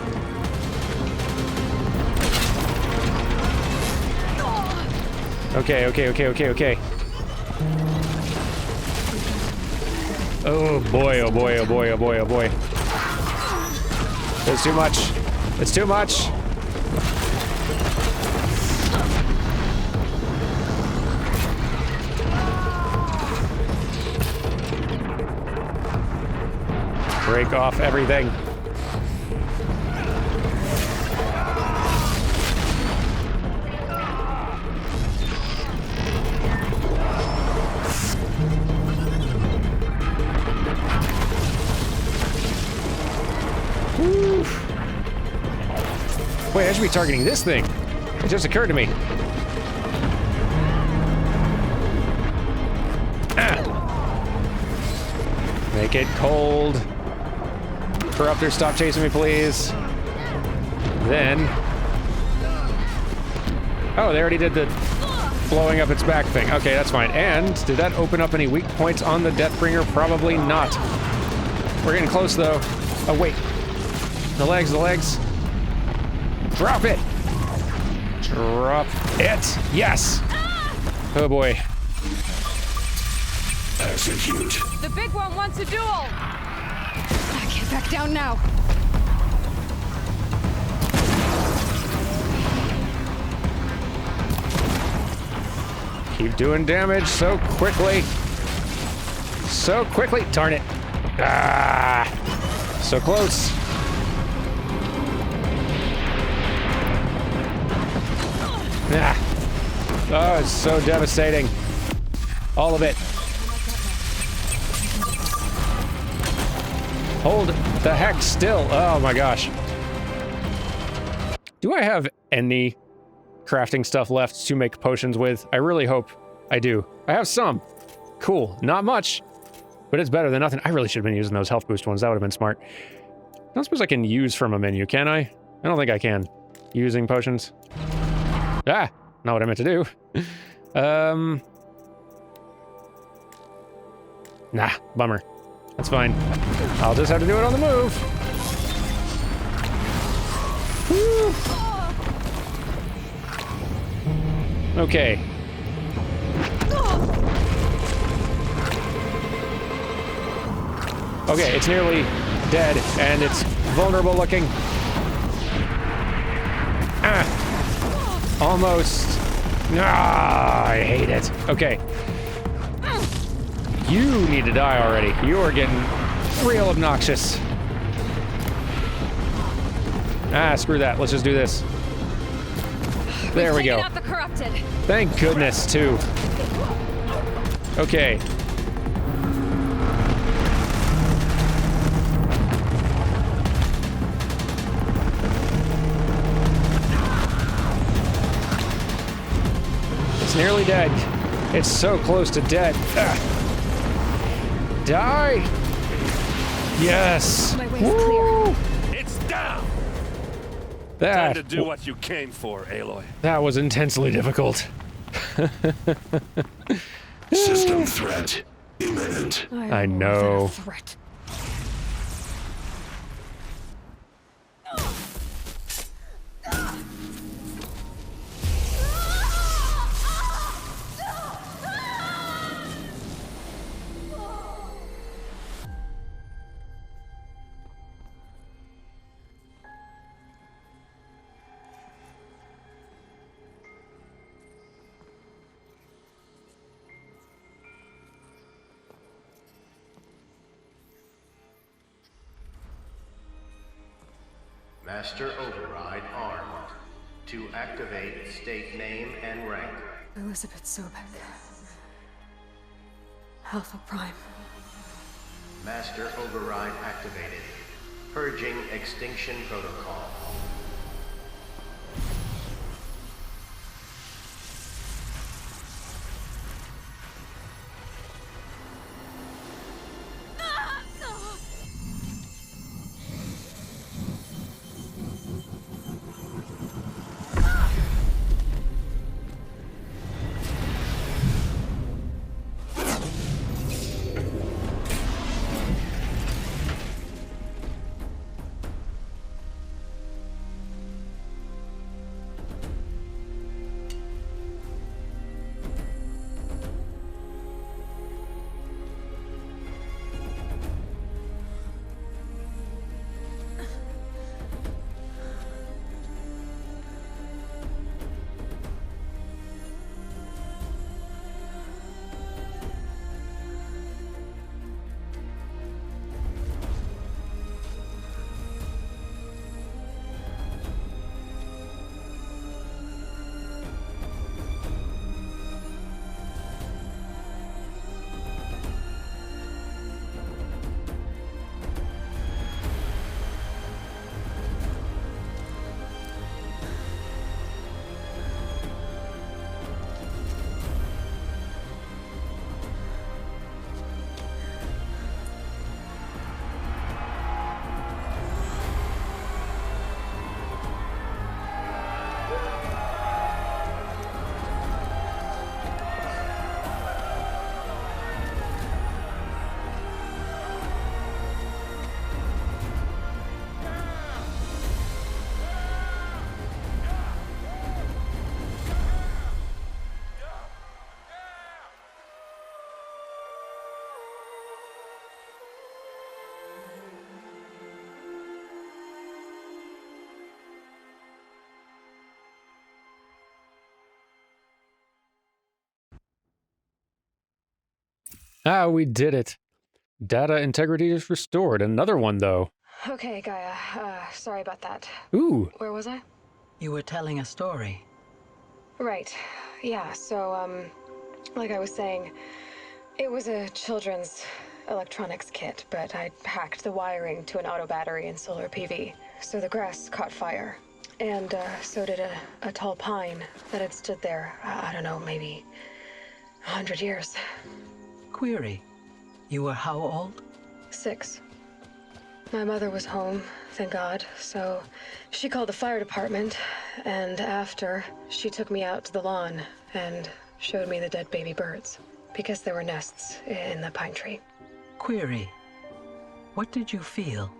Okay. Oh boy, oh boy, oh boy, oh boy, oh boy. It's too much. It's too much. Break off everything. Wait, I should be targeting this thing. It just occurred to me. Ah. Make it cold. Corruptor, stop chasing me, please. Then... Oh, they already did the blowing up its back thing. Okay, that's fine. And did that open up any weak points on the Deathbringer? Probably not. We're getting close, though. Oh, wait. The legs, the legs. Drop it! Drop it! Yes! Oh boy. Execute. The big one wants a duel! I can't back down now. Keep doing damage so quickly. So quickly. Darn it. Ah! So close. Ah. Oh, it's so devastating. All of it. Hold the heck still. Oh my gosh. Do I have any crafting stuff left to make potions with? I really hope I do. I have some. Cool. Not much, but it's better than nothing. I really should have been using those health boost ones. That would have been smart. I don't suppose I can use from a menu, can I? I don't think I can. Using potions. Ah! Not what I meant to do. Nah, bummer. That's fine. I'll just have to do it on the move. Woo. Okay. Okay, it's nearly dead, and it's vulnerable looking. Ah! Almost. Ah, I hate it. Okay. You need to die already. You are getting real obnoxious. Ah, screw that. Let's just do this. There we go. Out the corrupted. Thank goodness, too. Okay. It's nearly dead. It's so close to dead. Die! Yes! My way's clear. It's down! That, Time to do what you came for, Aloy. That was intensely difficult. System threat imminent. I know. Threat. Master Override armed. To activate, state name and rank. Elizabeth Sobek. Alpha Prime. Master Override activated. Purging Extinction Protocol. Ah, we did it. Data integrity is restored. Another one, though. Okay, Gaia. Sorry about that. Ooh. Where was I? You were telling a story. Right. Yeah, so, like I was saying, it was a children's electronics kit, but I hacked the wiring to an auto battery and solar PV. So the grass caught fire. And, so did a tall pine that had stood there, I don't know, maybe 100 years. Query. You were how old? 6. My mother was home, thank God, so she called the fire department, and after, she took me out to the lawn and showed me the dead baby birds, because there were nests in the pine tree. Query. What did you feel?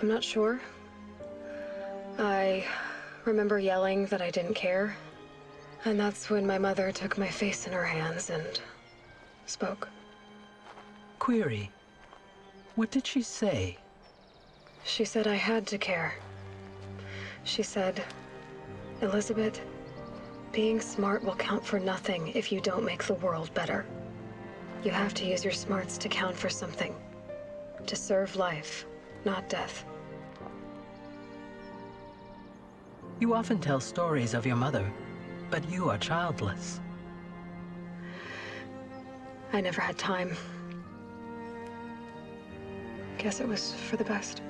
I'm not sure. I remember yelling that I didn't care, and that's when my mother took my face in her hands and spoke. Query. What did she say? She said I had to care. She said, Elizabeth, being smart will count for nothing if you don't make the world better. You have to use your smarts to count for something. To serve life, not death. You often tell stories of your mother, but you are childless. I never had time. Guess it was for the best.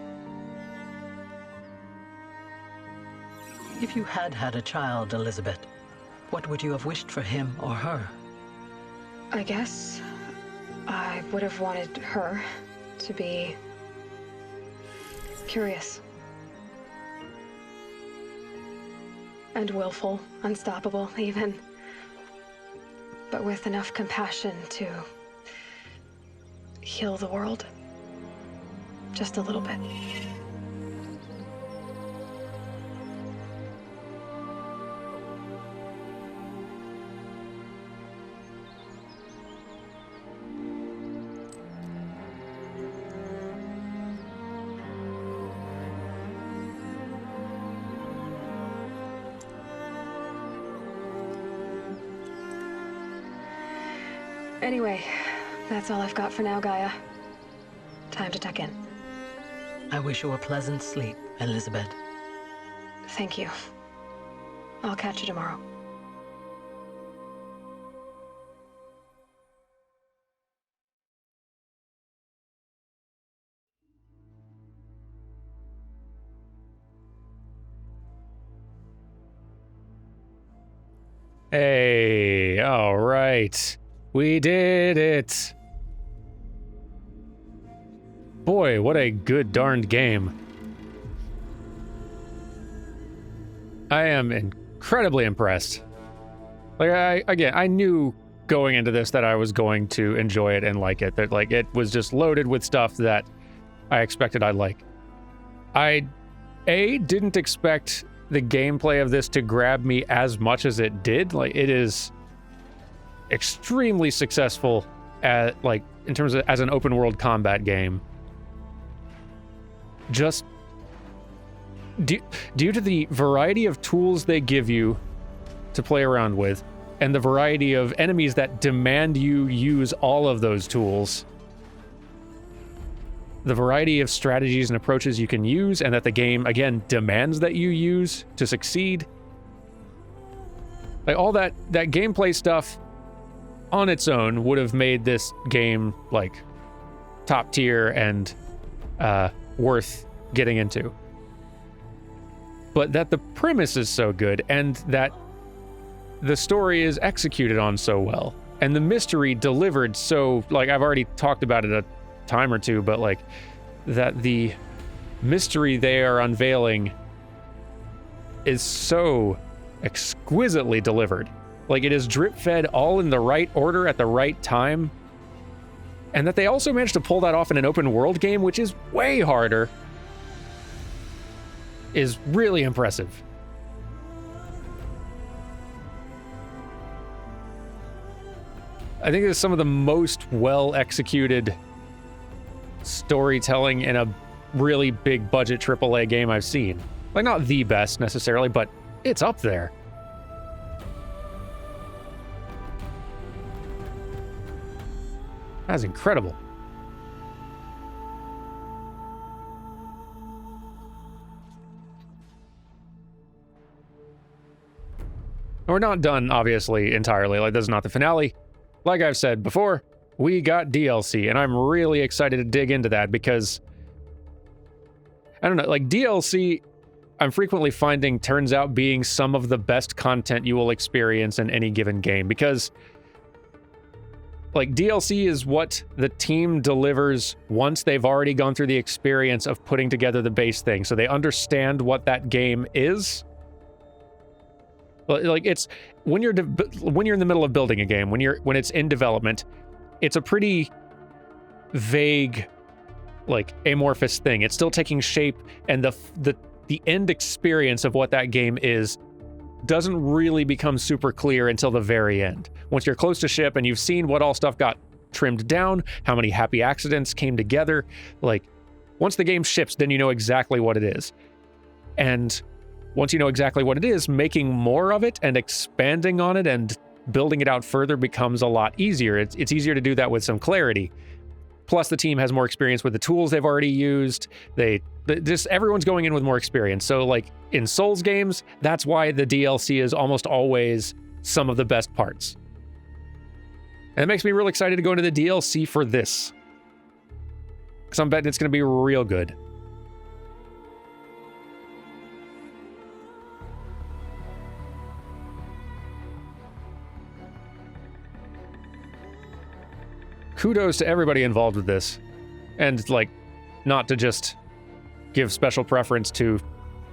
If you had had a child, Elizabeth, what would you have wished for him or her? I guess I would have wanted her to be curious. And willful, unstoppable, even. But with enough compassion to heal the world. Just a little bit. Anyway, that's all I've got for now, Gaia. Time to tuck in. I wish you a pleasant sleep, Elizabeth. Thank you. I'll catch you tomorrow. Hey, all right. We did it. Boy, what a good darned game. I am incredibly impressed. Like, I knew going into this that I was going to enjoy it and like it. That, like, it was just loaded with stuff that I expected I'd like. I, didn't expect the gameplay of this to grab me as much as it did. Like, it is extremely successful at, like, in terms of as an open world combat game. Just due to the variety of tools they give you to play around with, and the variety of enemies that demand you use all of those tools, the variety of strategies and approaches you can use, and that the game, again, demands that you use to succeed. Like, all that gameplay stuff on its own would have made this game, like, top tier and worth getting into. But that the premise is so good, and that the story is executed on so well, and the mystery delivered so, like, I've already talked about it a time or two, but, like, that the mystery they are unveiling is so exquisitely delivered. Like, it is drip-fed all in the right order at the right time, and that they also managed to pull that off in an open world game, which is way harder, is really impressive. I think it's some of the most well-executed storytelling in a really big budget AAA game I've seen. Like, not the best necessarily, but it's up there. That's incredible. We're not done, obviously, entirely. Like, this is not the finale. Like I've said before, we got DLC, and I'm really excited to dig into that because, I don't know, like, DLC, I'm frequently finding turns out being some of the best content you will experience in any given game, because, like, DLC is what the team delivers once they've already gone through the experience of putting together the base thing, so they understand what that game is. Like, it's when you're in the middle of building a game, when it's in development, it's a pretty vague, like, amorphous thing. It's still taking shape, and the end experience of what that game is doesn't really become super clear until the very end. Once you're close to ship and you've seen what all stuff got trimmed down, how many happy accidents came together, like, once the game ships, then you know exactly what it is. And once you know exactly what it is, making more of it and expanding on it and building it out further becomes a lot easier. It's easier to do that with some clarity. Plus, the team has more experience with the tools they've already used. Everyone's going in with more experience. So, like, in Souls games, that's why the DLC is almost always some of the best parts. And it makes me real excited to go into the DLC for this, because I'm betting it's going to be real good. Kudos to everybody involved with this. And, like, not to just give special preference to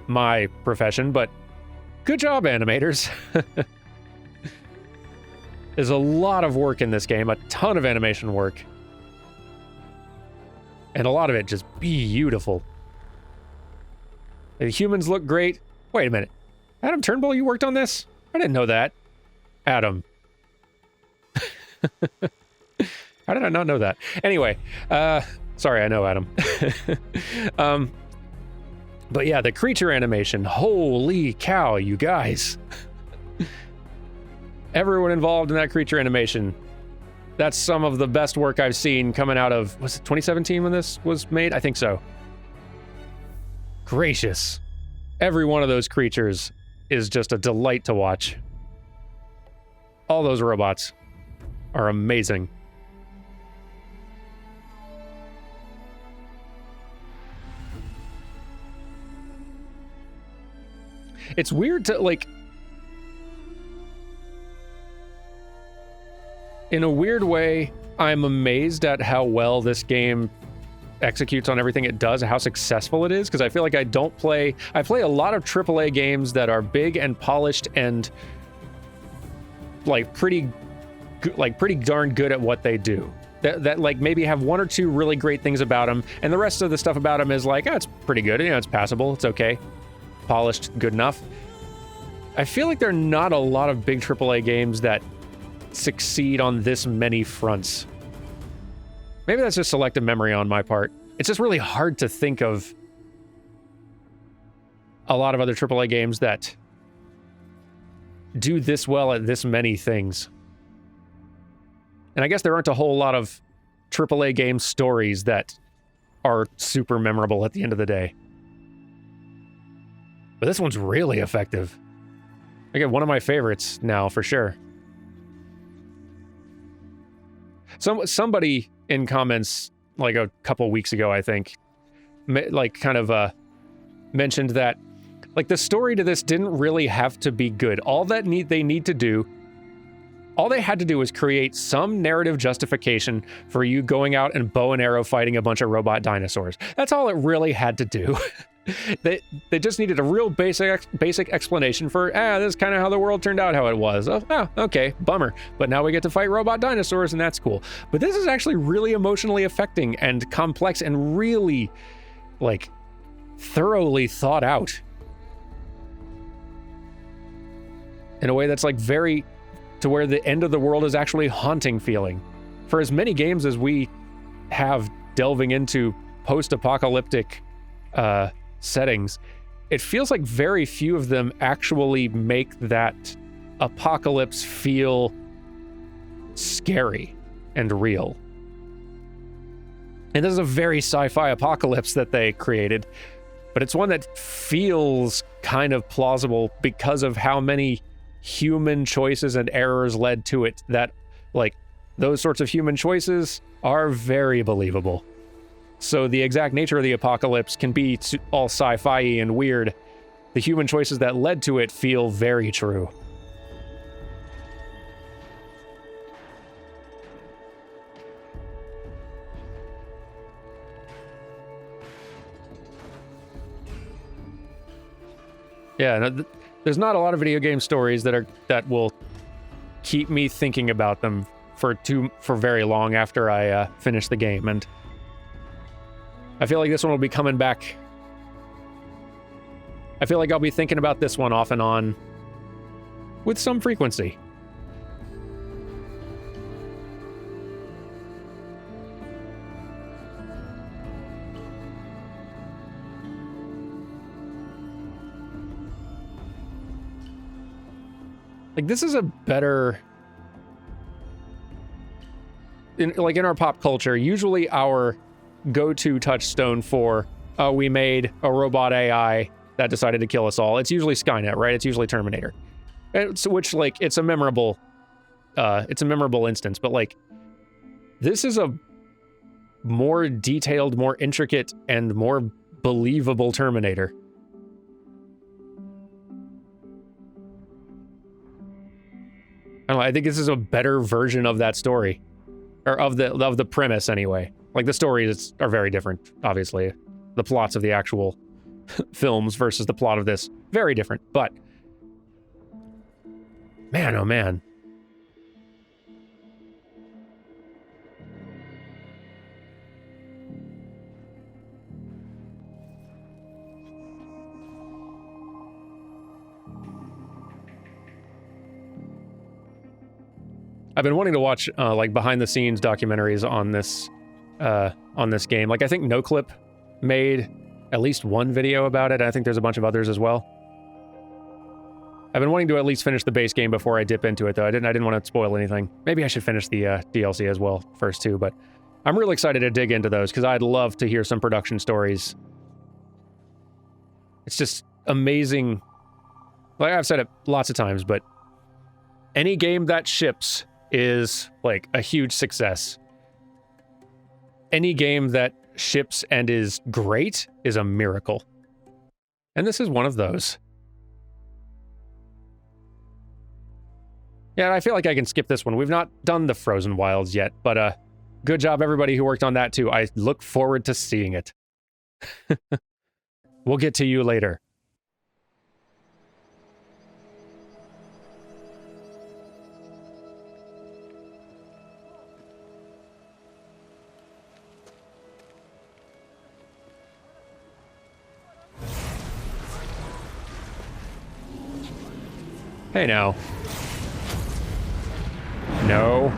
my profession, but good job, animators. There's a lot of work in this game, a ton of animation work. And a lot of it just beautiful. The humans look great. Wait a minute. Adam Turnbull, you worked on this? I didn't know that. Adam. How did I not know that? Anyway, sorry, I know, Adam. But yeah, the creature animation, holy cow, you guys. Everyone involved in that creature animation, that's some of the best work I've seen coming out of, was it 2017 when this was made? I think so. gracious. Every one of those creatures is just a delight to watch. All those robots are amazing. It's weird to, like... In a weird way, I'm amazed at how well this game executes on everything it does, how successful it is, because I feel like I play a lot of AAA games that are big and polished and like pretty darn good at what they do. That like maybe have one or two really great things about them, and the rest of the stuff about them is like, oh, it's pretty good, you know, it's passable, it's okay, polished, good enough. I feel like there are not a lot of big AAA games that succeed on this many fronts. Maybe that's just selective memory on my part. It's just really hard to think of a lot of other AAA games that do this well at this many things. And I guess there aren't a whole lot of AAA game stories that are super memorable at the end of the day. But this one's really effective. I get one of my favorites now, for sure. Somebody in comments, like a couple weeks ago, I think, mentioned that, like, the story to this didn't really have to be good. All they had to do was create some narrative justification for you going out and bow and arrow fighting a bunch of robot dinosaurs. That's all it really had to do. They just needed a real basic explanation for, this is kind of how the world turned out how it was. Oh, okay, bummer. But now we get to fight robot dinosaurs, and that's cool. But this is actually really emotionally affecting and complex and really, like, thoroughly thought out. In a way that's, like, very... to where the end of the world is actually haunting feeling. For as many games as we have delving into post-apocalyptic settings, it feels like very few of them actually make that apocalypse feel scary and real. And this is a very sci-fi apocalypse that they created, but it's one that feels kind of plausible because of how many human choices and errors led to it, that, like, those sorts of human choices are very believable. So the exact nature of the apocalypse can be all sci-fi and weird. The human choices that led to it feel very true. Yeah, no, there's not a lot of video game stories that will keep me thinking about them for very long after I finish the game, and I feel like this one will be coming back. I feel like I'll be thinking about this one off and on with some frequency. Like, this is a better... In our pop culture, usually our go-to touchstone for, we made a robot AI that decided to kill us all. It's usually Skynet, right? It's usually Terminator. Which, like, it's a memorable instance, but, like, this is a more detailed, more intricate, and more believable Terminator. I don't know, I think this is a better version of that story. Or of the premise, anyway. Like, the stories are very different, obviously. The plots of the actual films versus the plot of this, very different. But, man, oh man. I've been wanting to watch like behind-the-scenes documentaries on this game. Like, I think NoClip made at least one video about it. I think there's a bunch of others as well. I've been wanting to at least finish the base game before I dip into it, though. I didn't want to spoil anything. Maybe I should finish the DLC as well first, too. But I'm really excited to dig into those, because I'd love to hear some production stories It's just amazing. Like I've said it lots of times, but any game that ships is like a huge success. Any game that ships and is great is a miracle. And this is one of those. Yeah, I feel like I can skip this one. We've not done the Frozen Wilds yet, but good job everybody who worked on that too. I look forward to seeing it. We'll get to you later. Hey now. No.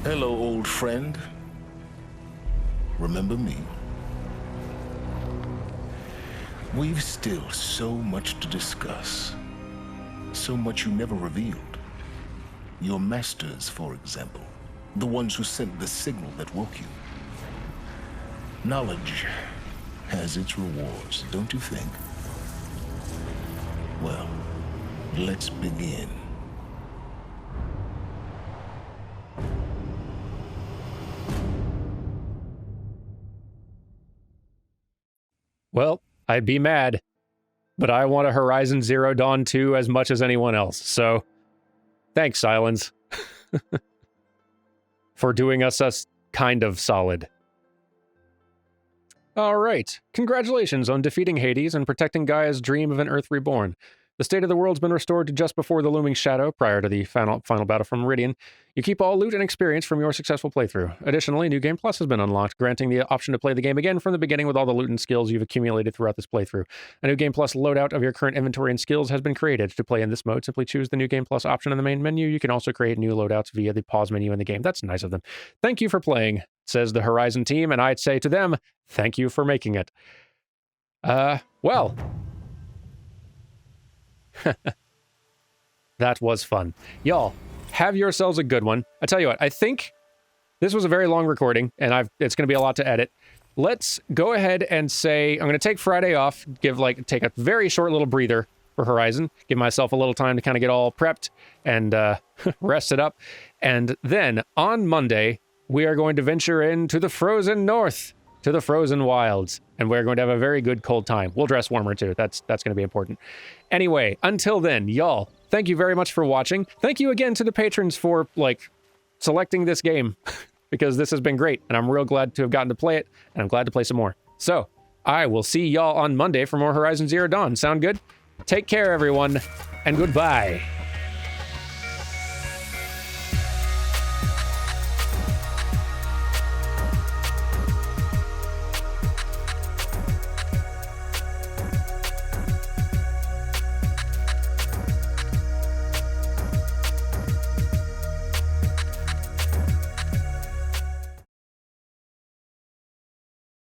Hello, old friend. Remember me? We've still so much to discuss. So much you never revealed. Your masters, for example. The ones who sent the signal that woke you. Knowledge has its rewards, don't you think? Well, let's begin. Well, I'd be mad, but I want a Horizon Zero Dawn 2 as much as anyone else, so thanks, Silence, for doing us kind of solid. All right, congratulations on defeating Hades and protecting Gaia's dream of an Earth reborn. The state of the world's been restored to just before the looming shadow, prior to the final battle from Meridian. You keep all loot and experience from your successful playthrough. Additionally, New Game Plus has been unlocked, granting the option to play the game again from the beginning with all the loot and skills you've accumulated throughout this playthrough. A New Game Plus loadout of your current inventory and skills has been created. To play in this mode, simply choose the New Game Plus option in the main menu. You can also create new loadouts via the pause menu in the game. That's nice of them. Thank you for playing, says the Horizon team, and I'd say to them, thank you for making it. Well... That was fun. Y'all, have yourselves a good one. I tell you what, I think this was a very long recording, and it's going to be a lot to edit. Let's go ahead and say, I'm going to take Friday off, take a very short little breather for Horizon, give myself a little time to kind of get all prepped and rest it up. And then on Monday, we are going to venture into the frozen north, to the frozen wilds, and we're going to have a very good cold time. We'll dress warmer too. That's going to be important. Anyway, until then, y'all, thank you very much for watching. Thank you again to the patrons for selecting this game because this has been great, and I'm real glad to have gotten to play it, and I'm glad to play some more. So, I will see y'all on Monday for more Horizon Zero Dawn. Sound good? Take care, everyone, and goodbye.